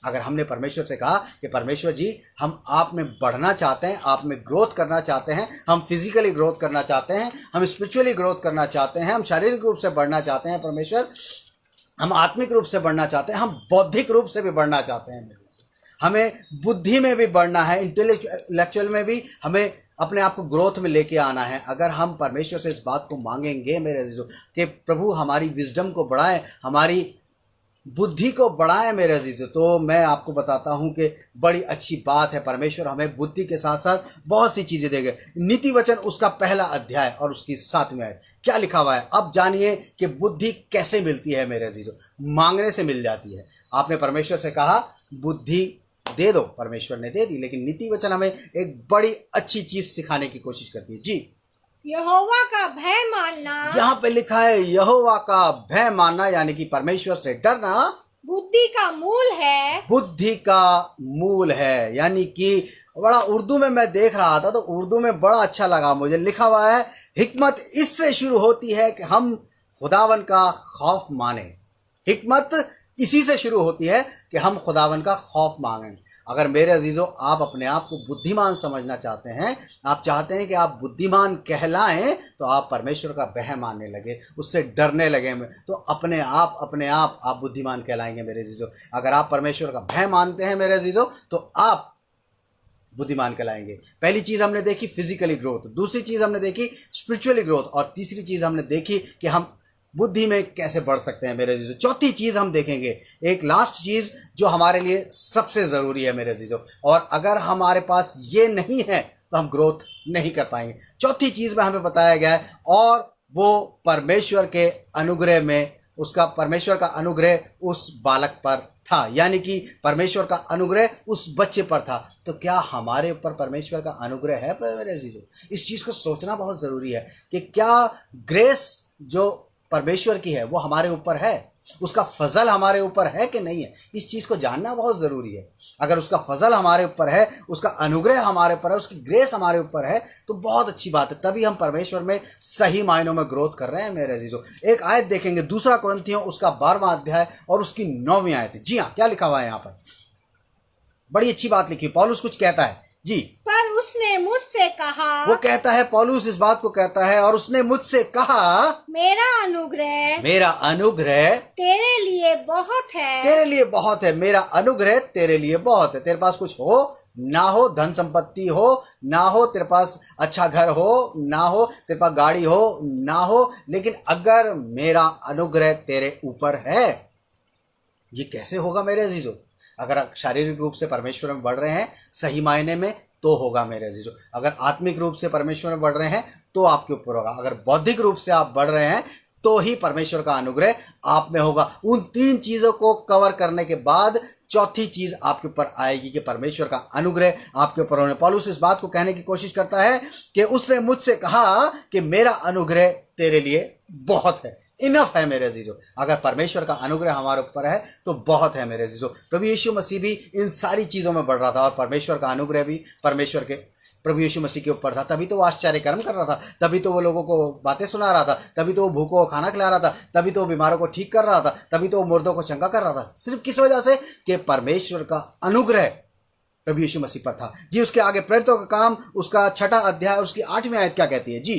अगर हमने परमेश्वर से कहा कि परमेश्वर जी हम आप में बढ़ना चाहते हैं, आप में ग्रोथ करना चाहते हैं, हम फिजिकली ग्रोथ करना चाहते हैं, हम स्पिरिचुअली ग्रोथ करना चाहते हैं, हम शारीरिक रूप से बढ़ना चाहते हैं परमेश्वर, हम आत्मिक रूप से बढ़ना चाहते हैं, हम बौद्धिक रूप से भी बढ़ना चाहते हैं, हमें बुद्धि में भी बढ़ना है, इंटेलेक्चुअल में भी हमें अपने आप को ग्रोथ में लेके आना है। अगर हम परमेश्वर से इस बात को मांगेंगे मेरे अजीजों कि प्रभु हमारी विजडम को बढ़ाएं, हमारी बुद्धि को बढ़ाएं मेरे अजीजों, तो मैं आपको बताता हूं कि बड़ी अच्छी बात है। परमेश्वर हमें बुद्धि के साथ साथ बहुत सी चीजें देंगे। नीति वचन उसका पहला अध्याय और उसकी 7वीं आयत क्या लिखा हुआ है? अब जानिए कि बुद्धि कैसे मिलती है मेरे अजीजों। मांगने से मिल जाती है। आपने परमेश्वर से कहा बुद्धि दे दो, परमेश्वर ने दे दी। लेकिन नीति वचन हमें एक बड़ी अच्छी चीज सिखाने की कोशिश करती है। जी, यहोवा का भय मानना, यहाँ पे लिखा है यहोवा का भय मानना, यानी कि परमेश्वर से डरना बुद्धि का मूल है। बुद्धि का मूल है। यानी कि बड़ा उर्दू में मैं देख रहा था तो उर्दू में बड़ा अच्छा लगा मुझे। लिखा हुआ है हिकमत इससे शुरू होती है कि हम खुदावन का खौफ माने। हिकमत इसी से शुरू होती है कि हम खुदावन का खौफ मांगें। अगर मेरे अजीजों आप अपने आप को बुद्धिमान समझना चाहते हैं, आप चाहते हैं कि आप बुद्धिमान कहलाएं, तो आप परमेश्वर का भय मानने लगे, उससे डरने लगे, तो अपने आप आप बुद्धिमान कहलाएंगे मेरे अजीजों। अगर आप परमेश्वर का भय मानते हैं मेरे अजीजों तो आप बुद्धिमान कहलाएंगे। पहली चीज हमने देखी फिजिकली ग्रोथ, दूसरी चीज हमने देखी स्पिरिचुअली ग्रोथ, और तीसरी चीज हमने देखी कि हम बुद्धि में कैसे बढ़ सकते हैं मेरे अजीजों। चौथी चीज हम देखेंगे, एक लास्ट चीज जो हमारे लिए सबसे जरूरी है मेरे अजीजों, और अगर हमारे पास ये नहीं है तो हम ग्रोथ नहीं कर पाएंगे। चौथी चीज में हमें बताया गया है, और वो परमेश्वर के अनुग्रह में, उसका परमेश्वर का अनुग्रह उस बालक पर था, यानी कि परमेश्वर का अनुग्रह उस बच्चे पर था। तो क्या हमारे ऊपर परमेश्वर का अनुग्रह है मेरे अजीजों? इस चीज को सोचना बहुत जरूरी है कि क्या ग्रेस जो परमेश्वर की है वो हमारे ऊपर है, उसका फजल हमारे ऊपर है कि नहीं है। इस चीज को जानना बहुत जरूरी है। अगर उसका फजल हमारे ऊपर है, उसका अनुग्रह हमारे ऊपर है, उसकी ग्रेस हमारे ऊपर है, तो बहुत अच्छी बात है। तभी हम परमेश्वर में सही मायनों में ग्रोथ कर रहे हैं मेरे अजीजों। एक आयत देखेंगे, 2 कुरिन्थियों उसका 12वां अध्याय और उसकी 9वीं आयत। जी हाँ, क्या लिखा हुआ है यहाँ पर? बड़ी अच्छी बात लिखी। पौलुस कुछ कहता है जी, पर उसने मुझसे कहा, वो कहता है, पौलुस इस बात को कहता है, और उसने मुझसे कहा मेरा अनुग्रह तेरे लिए बहुत है, तेरे लिए बहुत है। मेरा अनुग्रह तेरे लिए बहुत है। तेरे पास कुछ हो ना हो, धन संपत्ति हो ना हो, तेरे पास अच्छा घर हो ना हो, तेरे पास गाड़ी हो ना हो, लेकिन अगर मेरा अनुग्रह तेरे ऊपर है, ये कैसे होगा मेरे अजीजों? अगर आप शारीरिक रूप से परमेश्वर में बढ़ रहे हैं सही मायने में तो होगा मेरे अजीजों। अगर आत्मिक रूप से परमेश्वर में बढ़ रहे हैं तो आपके ऊपर होगा। अगर बौद्धिक रूप से आप बढ़ रहे हैं तो ही परमेश्वर का अनुग्रह आप में होगा। उन 3 चीजों को कवर करने के बाद चौथी चीज आपके ऊपर आएगी कि परमेश्वर का अनुग्रह आपके ऊपर होने। पौलुस इस बात को कहने की कोशिश करता है कि उसने मुझसे कहा कि मेरा अनुग्रह तेरे लिए बहुत है, इनफ है मेरे अजीजों। अगर परमेश्वर का अनुग्रह हमारे ऊपर है तो बहुत है मेरे अजीजों। प्रभु यीशु मसीह भी इन सारी चीजों में बढ़ रहा था और परमेश्वर का अनुग्रह भी प्रभु यीशु मसीह के ऊपर था। तभी तो वो आश्चर्य कर्म कर रहा था, तभी तो वो लोगों को बातें सुना रहा था, तभी तो वो भूखों को खाना खिला रहा था, तभी तो वो बीमारों को ठीक कर रहा था, तभी तो वो मुर्दों को चंगा कर रहा था। सिर्फ किस वजह से कि परमेश्वर का अनुग्रह प्रभु यीशु मसीह पर था। जी उसके आगे प्रेरितों का काम उसका 6वां अध्याय उसकी 8वीं आयत क्या कहती है? जी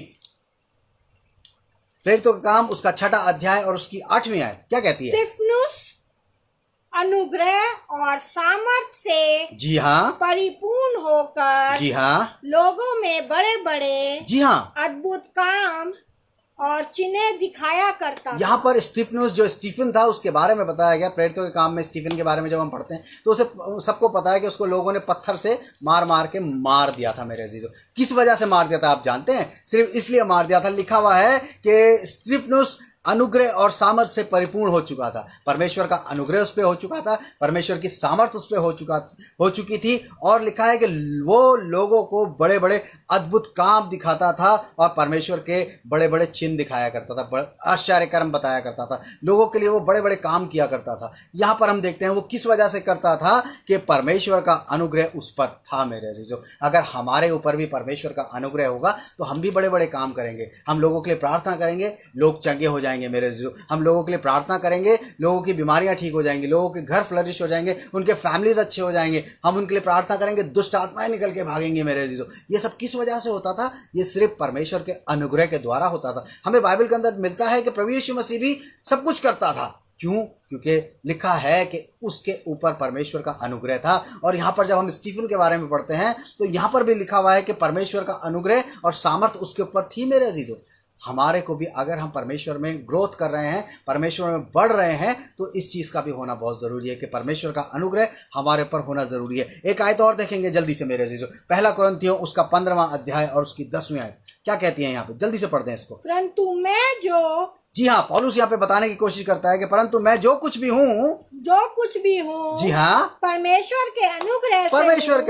प्रेरितों का काम उसका 6वां अध्याय और उसकी 8वीं आयत क्या कहती है? स्तिफनुस अनुग्रह और सामर्थ से जी हाँ, परिपूर्ण होकर जी हाँ, लोगों में बड़े बड़े जी हाँ। अद्भुत काम और चिन्ह दिखाया करता था। यहाँ पर स्टीफनुस जो स्टीफन था उसके बारे में बताया गया। प्रेरितों के काम में स्टीफन के बारे में जब हम पढ़ते हैं तो उसे सबको पता है कि उसको लोगों ने पत्थर से मार मार के मार दिया था। मेरे अजीजों, किस वजह से मार दिया था आप जानते हैं? सिर्फ इसलिए मार दिया था, लिखा हुआ है कि स्टीफनुस अनुग्रह और सामर्थ से परिपूर्ण हो चुका था। परमेश्वर का अनुग्रह उस पर हो चुका था, परमेश्वर की सामर्थ उस पर हो चुकी थी। और लिखा है कि वो लोगों को बड़े बड़े अद्भुत काम दिखाता था और परमेश्वर के बड़े बड़े चिन्ह दिखाया करता था, आश्चर्य कर्म बताया करता था, लोगों के लिए वो बड़े बड़े काम किया करता था। यहाँ पर हम देखते हैं वो किस वजह से करता था कि परमेश्वर का अनुग्रह उस पर था। मेरे अजीजों, अगर हमारे ऊपर भी परमेश्वर का अनुग्रह होगा तो हम भी बड़े बड़े काम करेंगे। हम लोगों के लिए प्रार्थना करेंगे, लोग चंगे हो जाएंगे। मेरे अजीजों, हम लोगों के लिए प्रार्थना करेंगे, लोगों की बीमारियां ठीक हो जाएंगी, लोगों के घर फ्लरिश हो जाएंगे, उनके फैमिलीज अच्छे हो जाएंगे। हम उनके लिए प्रार्थना करेंगे, दुष्ट आत्माएं निकल के भागेंगी। मेरे अजीजों, ये सब किस वजह से होता था? ये सिर्फ परमेश्वर के अनुग्रह के द्वारा होता था। हमें बाइबल के अंदर मिलता है कि प्रभु यीशु मसीह भी सब कुछ करता था। क्यों? क्योंकि लिखा है कि उसके ऊपर परमेश्वर का अनुग्रह था। और यहाँ पर जब हम स्टीफन के बारे में पढ़ते हैं तो यहाँ पर भी लिखा हुआ है कि परमेश्वर का अनुग्रह और सामर्थ उसके ऊपर थी। मेरे अजीजों, हमारे को भी अगर हम परमेश्वर में ग्रोथ कर रहे हैं, परमेश्वर में बढ़ रहे हैं, तो इस चीज़ का भी होना बहुत ज़रूरी है कि परमेश्वर का अनुग्रह हमारे ऊपर होना ज़रूरी है। एक आयत और देखेंगे जल्दी से मेरे अजीजों, 1 कुरिन्थियों उसका 15वां अध्याय और उसकी 10वीं आयत क्या कहती है? यहाँ पे जल्दी से पढ़ते हैं इसको। परंतु मैं जो, जी हाँ, पौलुस यहाँ पे बताने की कोशिश करता है कि परंतु मैं जो कुछ भी हूँ, जी हाँ, परमेश्वर के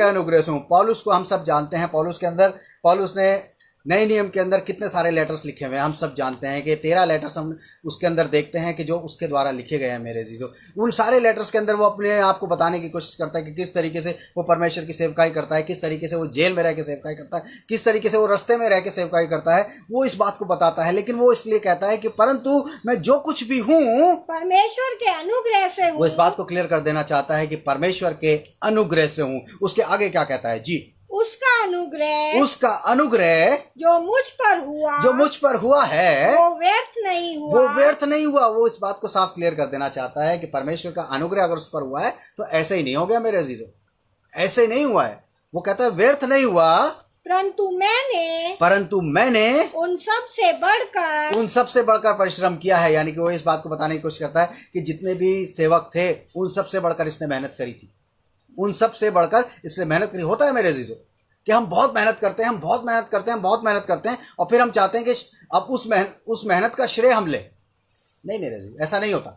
अनुग्रह से हूँ। पौलुस को हम सब जानते हैं। पौलुस ने नए नियम के अंदर कितने सारे लेटर्स लिखे हुए हैं हम सब जानते हैं कि 13 लेटर्स हम उसके अंदर देखते हैं कि जो उसके द्वारा लिखे गए हैं। मेरे अजीजों, उन सारे लेटर्स के अंदर वो अपने आप को बताने की कोशिश करता है कि किस तरीके से वो परमेश्वर की सेवकाई करता है, किस तरीके से वो जेल में रह के सेवकाई करता है, किस तरीके से वो रास्ते में रह के सेवकाई करता है। वो इस बात को बताता है, लेकिन वो इसलिए कहता है कि परंतु मैं जो कुछ भी हूँ परमेश्वर के अनुग्रह से हूँ। वो इस बात को क्लियर कर देना चाहता है कि परमेश्वर के अनुग्रह से हूँ। उसके आगे क्या कहता है? जी, उसका अनुग्रह जो मुझ पर हुआ है वो व्यर्थ नहीं हुआ। वो इस बात को साफ क्लियर कर देना चाहता है कि परमेश्वर का अनुग्रह अगर उस पर हुआ है तो ऐसे ही नहीं हो गया। मेरे अजीजों, ऐसे ही नहीं हुआ है। वो कहता है व्यर्थ नहीं हुआ, परंतु मैंने उन सब से बढ़कर परिश्रम किया है। यानी कि वो इस बात को बताने की कोशिश करता है कि जितने भी सेवक थे उन सब से बढ़कर इसने मेहनत करी थी, उन सब से बढ़कर इसने मेहनत करी। होता है मेरे अजीजों कि हम बहुत मेहनत करते हैं और फिर हम चाहते हैं कि अब उस मेहनत का श्रेय हम लें। नहीं मेरे अजीजों, ऐसा नहीं होता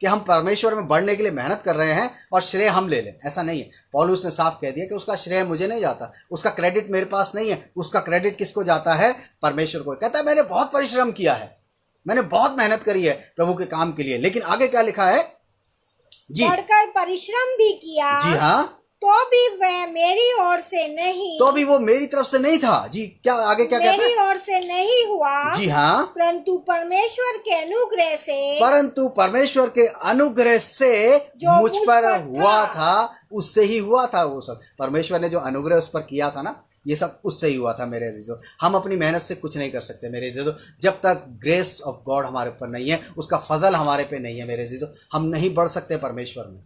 कि हम परमेश्वर में बढ़ने के लिए मेहनत कर रहे हैं और श्रेय हम ले लें। ऐसा नहीं है। पौलुस ने साफ कह दिया कि उसका श्रेय मुझे नहीं जाता, उसका क्रेडिट मेरे पास नहीं है। उसका क्रेडिट किसको जाता है? परमेश्वर को। कहता है मैंने बहुत परिश्रम किया है, मैंने बहुत मेहनत करी है प्रभु के काम के लिए। लेकिन आगे क्या लिखा है? जी, बढ़कर परिश्रम भी किया। जी हाँ, तो भी वह मेरी ओर से नहीं, तो भी वो मेरी तरफ से नहीं था। जी, क्या आगे क्या कहता है? मेरी ओर से नहीं हुआ। जी हाँ, परंतु परमेश्वर के अनुग्रह से जो मुझ पर हुआ था, उससे ही हुआ था। वो सब परमेश्वर ने जो अनुग्रह उस पर किया था ना, ये सब उससे ही हुआ था। मेरे अजीजों, हम अपनी मेहनत से कुछ नहीं कर सकते। मेरे अजीजों, जब तक ग्रेस ऑफ गॉड हमारे ऊपर नहीं है, उसका फजल हमारे पे नहीं है, मेरे अजीजों, हम नहीं बढ़ सकते परमेश्वर में।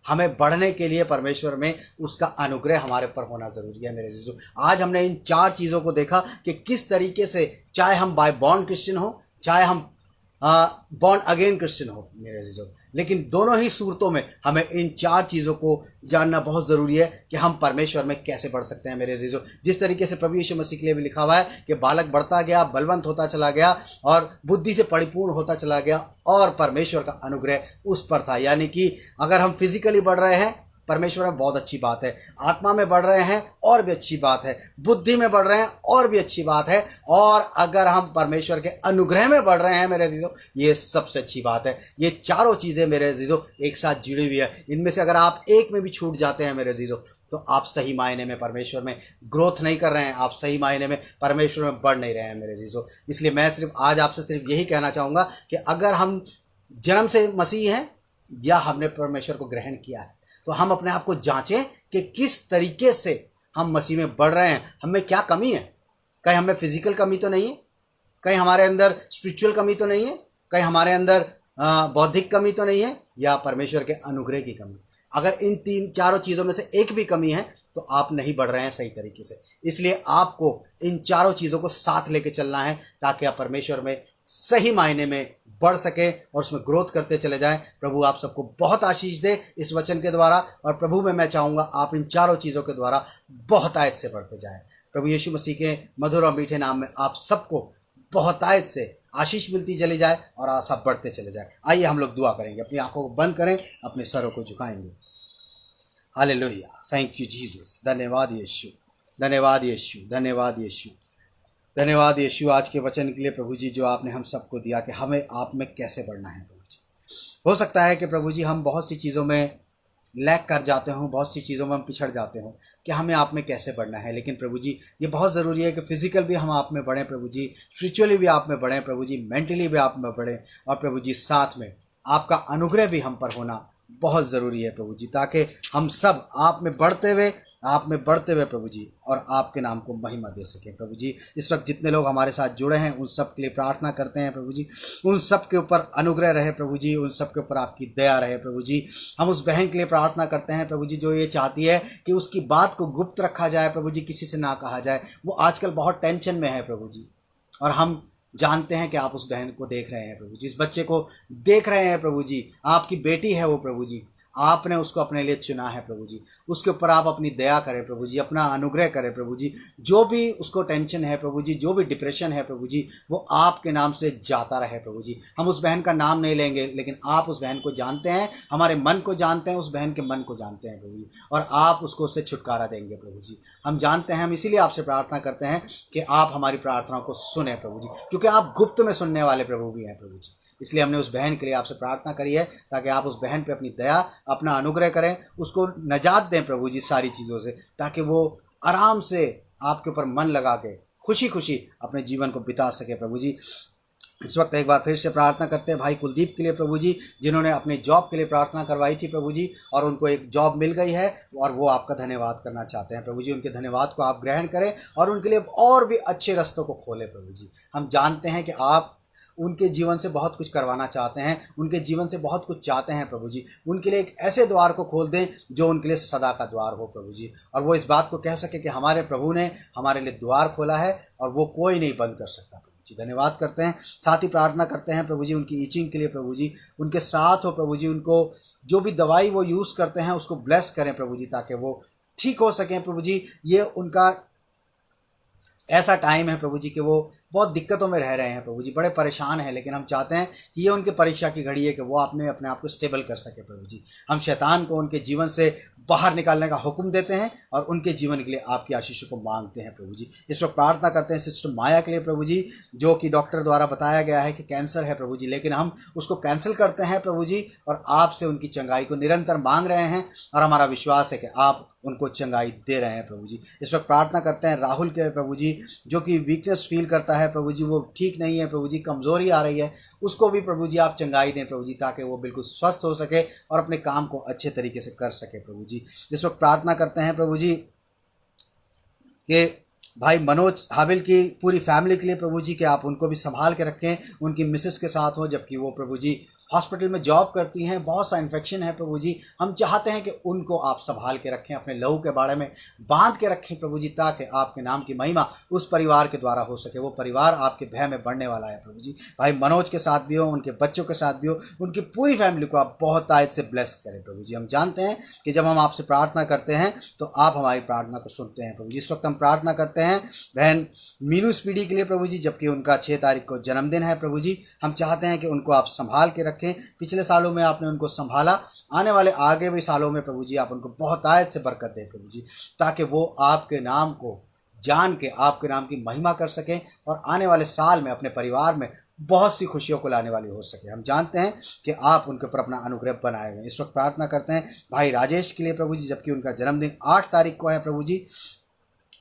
हमें बढ़ने के लिए परमेश्वर में उसका अनुग्रह हमारे ऊपर होना ज़रूरी है। मेरे अजीजों, आज हमने इन 4 चीज़ों को देखा कि किस तरीके से, चाहे हम बाय बॉर्न क्रिश्चियन हो, चाहे हम बॉर्न अगेन क्रिश्चियन हो मेरे अजीजों। लेकिन दोनों ही सूरतों में हमें इन 4 चीज़ों को जानना बहुत ज़रूरी है कि हम परमेश्वर में कैसे बढ़ सकते हैं मेरे अजीजों। जिस तरीके से प्रभु यीशु मसीह के लिए भी लिखा हुआ है कि बालक बढ़ता गया, बलवंत होता चला गया और बुद्धि से परिपूर्ण होता चला गया और परमेश्वर का अनुग्रह उस पर था। यानी कि अगर हम फिजिकली बढ़ रहे हैं परमेश्वर में बहुत अच्छी बात है, आत्मा में बढ़ रहे हैं और भी अच्छी बात है, बुद्धि में बढ़ रहे हैं और भी अच्छी बात है, और अगर हम परमेश्वर के अनुग्रह में बढ़ रहे हैं मेरे अजीजों ये सबसे अच्छी बात है। ये चारों चीज़ें मेरे अजीजों एक साथ जुड़ी हुई है। इनमें से अगर आप एक में भी छूट जाते हैं मेरे अजीजों तो आप सही मायने में परमेश्वर में ग्रोथ नहीं कर रहे हैं, आप सही मायने में परमेश्वर में बढ़ नहीं रहे हैं मेरे अजीजों। इसलिए मैं आज आपसे सिर्फ यही कहना चाहूँगा कि अगर हम जन्म से मसीह हैं या हमने परमेश्वर को ग्रहण किया है तो हम अपने आप को जांचें कि किस तरीके से हम मसीह में बढ़ रहे हैं, हमें क्या कमी है। कहीं हमें फिजिकल कमी तो नहीं है, कहीं हमारे अंदर स्पिरिचुअल कमी तो नहीं है, कहीं हमारे अंदर बौद्धिक कमी तो नहीं है, या परमेश्वर के अनुग्रह की कमी। अगर इन 3-4 चीज़ों में से एक भी कमी है तो आप नहीं बढ़ रहे हैं सही तरीके से। इसलिए आपको इन चारों चीज़ों को साथ लेके चलना है ताकि आप परमेश्वर में सही मायने में बढ़ सके और उसमें ग्रोथ करते चले जाएं। प्रभु आप सबको बहुत आशीष दे इस वचन के द्वारा, और प्रभु में मैं चाहूँगा आप इन चारों चीज़ों के द्वारा बहुतायत से बढ़ते जाएं। प्रभु यीशु मसीह के मधुर और मीठे नाम में आप सबको बहुतायत से आशीष मिलती चली जाए और आशा बढ़ते चले जाए। आइए हम लोग दुआ करेंगे, अपनी आंखों को बंद करें, अपने सरों को झुकाएंगे। Hallelujah, thank you Jesus. धन्यवाद यीशु, धन्यवाद यीशु, धन्यवाद यीशु, धन्यवाद यीशु आज के वचन के लिए प्रभु जी, जो आपने हम सबको दिया कि हमें आप में कैसे बढ़ना है प्रभु जी। हो सकता है कि प्रभु जी हम बहुत सी चीज़ों में लैग कर जाते हों, बहुत सी चीज़ों में हम पिछड़ जाते हों कि हमें आप में कैसे बढ़ना है। लेकिन प्रभु जी ये बहुत ज़रूरी है कि फिजिकल भी हम आप में बढ़ें प्रभु जी, स्पिरिचुअली भी आप में बढ़ें प्रभु जी, मेंटली भी आप में बढ़ें, और प्रभु जी साथ में आपका अनुग्रह भी हम पर होना बहुत ज़रूरी है प्रभु जी, ताकि हम सब आप में बढ़ते हुए प्रभु जी और आपके नाम को महिमा दे सकें प्रभु जी। इस वक्त जितने लोग हमारे साथ जुड़े हैं उन सब के लिए प्रार्थना करते हैं प्रभु जी, उन सब के ऊपर अनुग्रह रहे प्रभु जी, उन सब के ऊपर आपकी दया रहे प्रभु जी। हम उस बहन के लिए प्रार्थना करते हैं प्रभु जी जो ये चाहती है कि उसकी बात को गुप्त रखा जाए प्रभु जी, किसी से ना कहा जाए। वो आजकल बहुत टेंशन में है प्रभु जी, और हम जानते हैं कि आप उस बहन को देख रहे हैं प्रभु जी, इस बच्चे को देख रहे हैं प्रभु जी। आपकी बेटी है वो प्रभु जी, आपने उसको अपने लिए चुना है प्रभु जी। उसके ऊपर आप अपनी दया करें प्रभु जी, अपना अनुग्रह करें प्रभु जी। जो भी उसको टेंशन है प्रभु जी, जो भी डिप्रेशन है प्रभु जी, वो आपके नाम से जाता रहे प्रभु जी। हम उस बहन का नाम नहीं लेंगे, लेकिन आप उस बहन को जानते हैं, हमारे मन को जानते हैं, उस बहन के मन को जानते हैं प्रभु जी, और आप उसको उससे छुटकारा देंगे प्रभु जी। हम जानते हैं, हम इसीलिए आपसे प्रार्थना करते हैं कि आप हमारी प्रार्थनाओं को सुने प्रभु जी, क्योंकि आप गुप्त में सुनने वाले प्रभु भी हैं प्रभु जी। इसलिए हमने उस बहन के लिए आपसे प्रार्थना करी है ताकि आप उस बहन पे अपनी दया, अपना अनुग्रह करें, उसको नजात दें प्रभु जी सारी चीज़ों से, ताकि वो आराम से आपके ऊपर मन लगा के खुशी खुशी अपने जीवन को बिता सके प्रभु जी। इस वक्त एक बार फिर से प्रार्थना करते हैं भाई कुलदीप के लिए प्रभु जी, जिन्होंने अपने जॉब के लिए प्रार्थना करवाई थी प्रभु जी, और उनको एक जॉब मिल गई है और वो आपका धन्यवाद करना चाहते हैं प्रभु जी। उनके धन्यवाद को आप ग्रहण करें और उनके लिए और भी अच्छे रास्तों को खोलें प्रभु जी। हम जानते हैं कि आप उनके जीवन से बहुत कुछ करवाना चाहते हैं, उनके जीवन से बहुत कुछ चाहते हैं प्रभु जी। उनके लिए एक ऐसे द्वार को खोल दें जो उनके लिए सदा का द्वार हो प्रभु जी, और वो इस बात को कह सके कि हमारे प्रभु ने हमारे लिए द्वार खोला है और वो कोई नहीं बंद कर सकता प्रभु जी। धन्यवाद करते हैं, साथ ही प्रार्थना करते हैं प्रभु जी उनकी ईचिंग के लिए प्रभु जी, उनके साथ हो प्रभु जी। उनको जो भी दवाई वो यूज़ करते हैं उसको ब्लेस करें प्रभु जी, ताकि वो ठीक हो सकें प्रभु जी। ये उनका ऐसा टाइम है प्रभु जी कि वो बहुत दिक्कतों में रह रहे हैं प्रभु जी, बड़े परेशान हैं, लेकिन हम चाहते हैं कि ये उनके परीक्षा की घड़ी है कि वो अपने आप को स्टेबल कर सके प्रभु जी। हम शैतान को उनके जीवन से बाहर निकालने का हुक्म देते हैं और उनके जीवन के लिए आपकी आशीषों को मांगते हैं प्रभु जी। इस वक्त प्रार्थना करते हैं सिस्टर माया के लिए प्रभु जी, जो कि डॉक्टर द्वारा बताया गया है कि कैंसर है प्रभु जी, लेकिन हम उसको कैंसिल करते हैं प्रभु जी और आपसे उनकी चंगाई को निरंतर मांग रहे हैं, और हमारा विश्वास है कि आप उनको चंगाई दे रहे हैं प्रभु जी। इस वक्त प्रार्थना करते हैं राहुल के प्रभु जी, जो कि वीकनेस फील करता है प्रभु जी, वो ठीक नहीं है प्रभु जी, कमज़ोरी आ रही है, उसको भी प्रभु जी आप चंगाई दें प्रभु जी, ताकि वो बिल्कुल स्वस्थ हो सके और अपने काम को अच्छे तरीके से कर सके प्रभु जी। इस वक्त प्रार्थना करते हैं प्रभु जी कि भाई मनोज हाबिल की पूरी फैमिली के लिए प्रभु जी कि आप उनको भी संभाल के रखें, उनकी मिसेस के साथ हो, जबकि वो प्रभु जी हॉस्पिटल में जॉब करती हैं, बहुत सा इन्फेक्शन है प्रभु जी, हम चाहते हैं कि उनको आप संभाल के रखें, अपने लहू के बाड़े में बांध के रखें प्रभु जी, ताकि आपके नाम की महिमा उस परिवार के द्वारा हो सके। वो परिवार आपके भय में बढ़ने वाला है प्रभु जी। भाई मनोज के साथ भी हो, उनके बच्चों के साथ भी हो, उनकी पूरी फैमिली को आप बहुत तायत से ब्लेस करें प्रभु जी। हम जानते हैं कि जब हम आपसे प्रार्थना करते हैं तो आप हमारी प्रार्थना को सुनते हैं प्रभु जी। इस वक्त हम प्रार्थना करते हैं बहन मीनू स्पीडी के लिए प्रभु जी, जबकि उनका 6 तारीख को जन्मदिन है प्रभु जी। हम चाहते हैं कि उनको आप संभाल के रखें। पिछले सालों में आपने उनको संभाला, आने वाले आगे भी सालों में प्रभु जी आप उनको बहुत आयत से बरकत दें प्रभु जी, ताकि वो आपके नाम को जान के आपके नाम की महिमा कर सकें और आने वाले साल में अपने परिवार में बहुत सी खुशियों को लाने वाली हो सके। हम जानते हैं कि आप उनके ऊपर अपना अनुग्रह बनाए हुए हैं। इस वक्त प्रार्थना करते हैं भाई राजेश के लिए प्रभु जी, जबकि उनका जन्मदिन 8 तारीख को है प्रभु जी।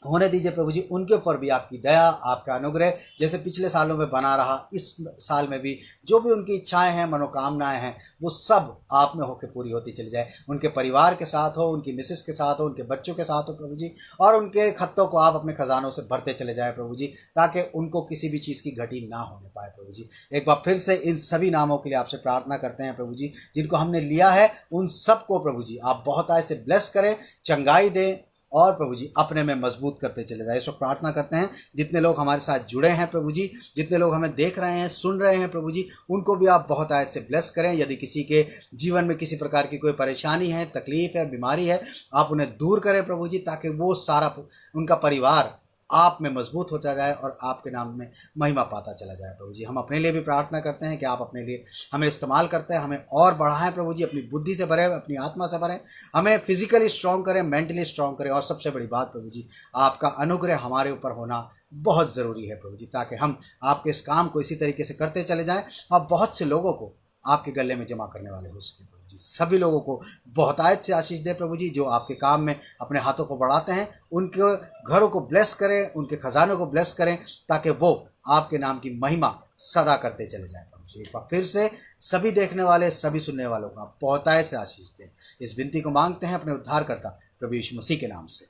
होने दीजिए प्रभु जी उनके ऊपर भी आपकी दया, आपका अनुग्रह जैसे पिछले सालों में बना रहा, इस साल में भी जो भी उनकी इच्छाएं हैं, मनोकामनाएं हैं, वो सब आप में होकर पूरी होती चली जाए। उनके परिवार के साथ हो, उनकी मिसेस के साथ हो, उनके बच्चों के साथ हो प्रभु जी, और उनके खत्तों को आप अपने खजानों से भरते चले जाए प्रभु जी, ताकि उनको किसी भी चीज़ की घटी ना होने पाए प्रभु जी। एक बार फिर से इन सभी नामों के लिए आपसे प्रार्थना करते हैं प्रभु जी, जिनको हमने लिया है उन सबको प्रभु जी आप बहुत आय से ब्लेस करें, चंगाई दें और प्रभु जी अपने में मजबूत करते चले जाए। इस वक्त प्रार्थना करते हैं जितने लोग हमारे साथ जुड़े हैं प्रभु जी, जितने लोग हमें देख रहे हैं, सुन रहे हैं प्रभु जी, उनको भी आप बहुत आयत से ब्लेस करें। यदि किसी के जीवन में किसी प्रकार की कोई परेशानी है, तकलीफ है, बीमारी है, आप उन्हें दूर करें प्रभु जी, ताकि वो सारा उनका परिवार आप में मजबूत होता जाए और आपके नाम में महिमा पाता चला जाए प्रभु जी। हम अपने लिए भी प्रार्थना करते हैं कि आप अपने लिए हमें इस्तेमाल करते हैं, हमें और बढ़ाएं प्रभु जी, अपनी बुद्धि से भरें, अपनी आत्मा से भरें, हमें फिजिकली स्ट्रॉन्ग करें, मेंटली स्ट्रॉन्ग करें, और सबसे बड़ी बात प्रभु जी आपका अनुग्रह हमारे ऊपर होना बहुत ज़रूरी है प्रभु जी, ताकि हम आपके इस काम को इसी तरीके से करते चले जाएँ और बहुत से लोगों को आपके गले में जमा करने वाले हो सके प्रभु जी। सभी लोगों को बहुत आयत से आशीष दे प्रभु जी, जो आपके काम में अपने हाथों को बढ़ाते हैं, उनके घरों को ब्लेस करें, उनके खजानों को ब्लेस करें, ताकि वो आपके नाम की महिमा सदा करते चले जाएं प्रभु जी। एक बार फिर से सभी देखने वाले, सभी सुनने वालों को आप बहुत आयत से आशीष दें। इस विनती को मांगते हैं अपने उद्धारकर्ता प्रभु यीशु मसीह के नाम से,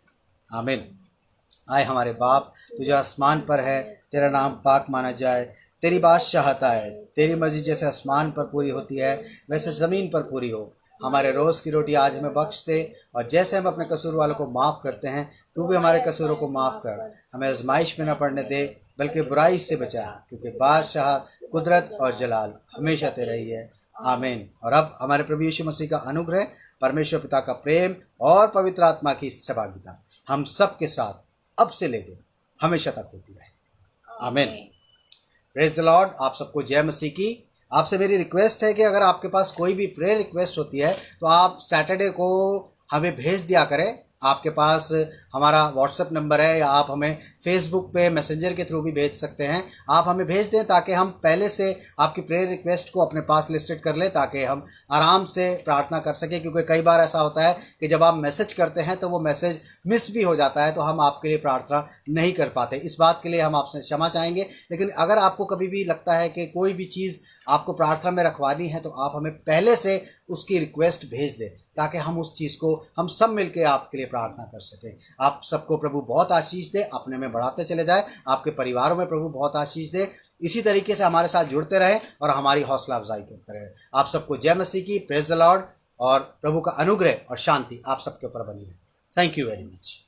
आमीन। आए हमारे बाप, तुझे आसमान पर है, तेरा नाम पाक माना जाए, तेरी बादशाहत आए, तेरी मर्जी जैसे आसमान पर पूरी होती है वैसे ज़मीन पर पूरी हो। हमारे रोज़ की रोटी आज हमें बख्श दे, और जैसे हम अपने कसूर वालों को माफ़ करते हैं, तू भी हमारे कसूरों को माफ़ कर। हमें आजमाइश में न पड़ने दे, बल्कि बुराई से बचा, क्योंकि बादशाह, कुदरत और जलाल हमेशा तेरा ही है, आमीन। और अब हमारे प्रभु यीशु मसीह का अनुग्रह, परमेश्वर पिता का प्रेम और पवित्र आत्मा की सहभागिता हम सब के साथ अब से लेकर हमेशा तक होती रहे, आमीन। Praise the Lord. आप सबको जय मसीह की। आपसे मेरी रिक्वेस्ट है कि अगर आपके पास कोई भी प्रेयर रिक्वेस्ट होती है तो आप सैटरडे को हमें भेज दिया करें। आपके पास हमारा व्हाट्सएप नंबर है, या आप हमें फेसबुक पे मैसेंजर के थ्रू भी भेज सकते हैं। आप हमें भेज दें ताकि हम पहले से आपकी प्रेयर रिक्वेस्ट को अपने पास लिस्टेड कर लें, ताकि हम आराम से प्रार्थना कर सकें। क्योंकि कई बार ऐसा होता है कि जब आप मैसेज करते हैं तो वो मैसेज मिस भी हो जाता है, तो हम आपके लिए प्रार्थना नहीं कर पाते। इस बात के लिए हम आपसे क्षमा चाहेंगे। लेकिन अगर आपको कभी भी लगता है कि कोई भी चीज़ आपको प्रार्थना में रखवानी है, तो आप हमें पहले से उसकी रिक्वेस्ट भेज दें, ताकि हम उस चीज़ को हम सब मिलके आपके लिए प्रार्थना कर सकें। आप सबको प्रभु बहुत आशीष दे, अपने में बढ़ाते चले जाए, आपके परिवारों में प्रभु बहुत आशीष दे। इसी तरीके से हमारे साथ जुड़ते रहें और हमारी हौसला अफजाई करते रहें। आप सबको जय मसीह की, प्रेज द लॉर्ड, और प्रभु का अनुग्रह और शांति आप सबके ऊपर बनी है। Thank you very much.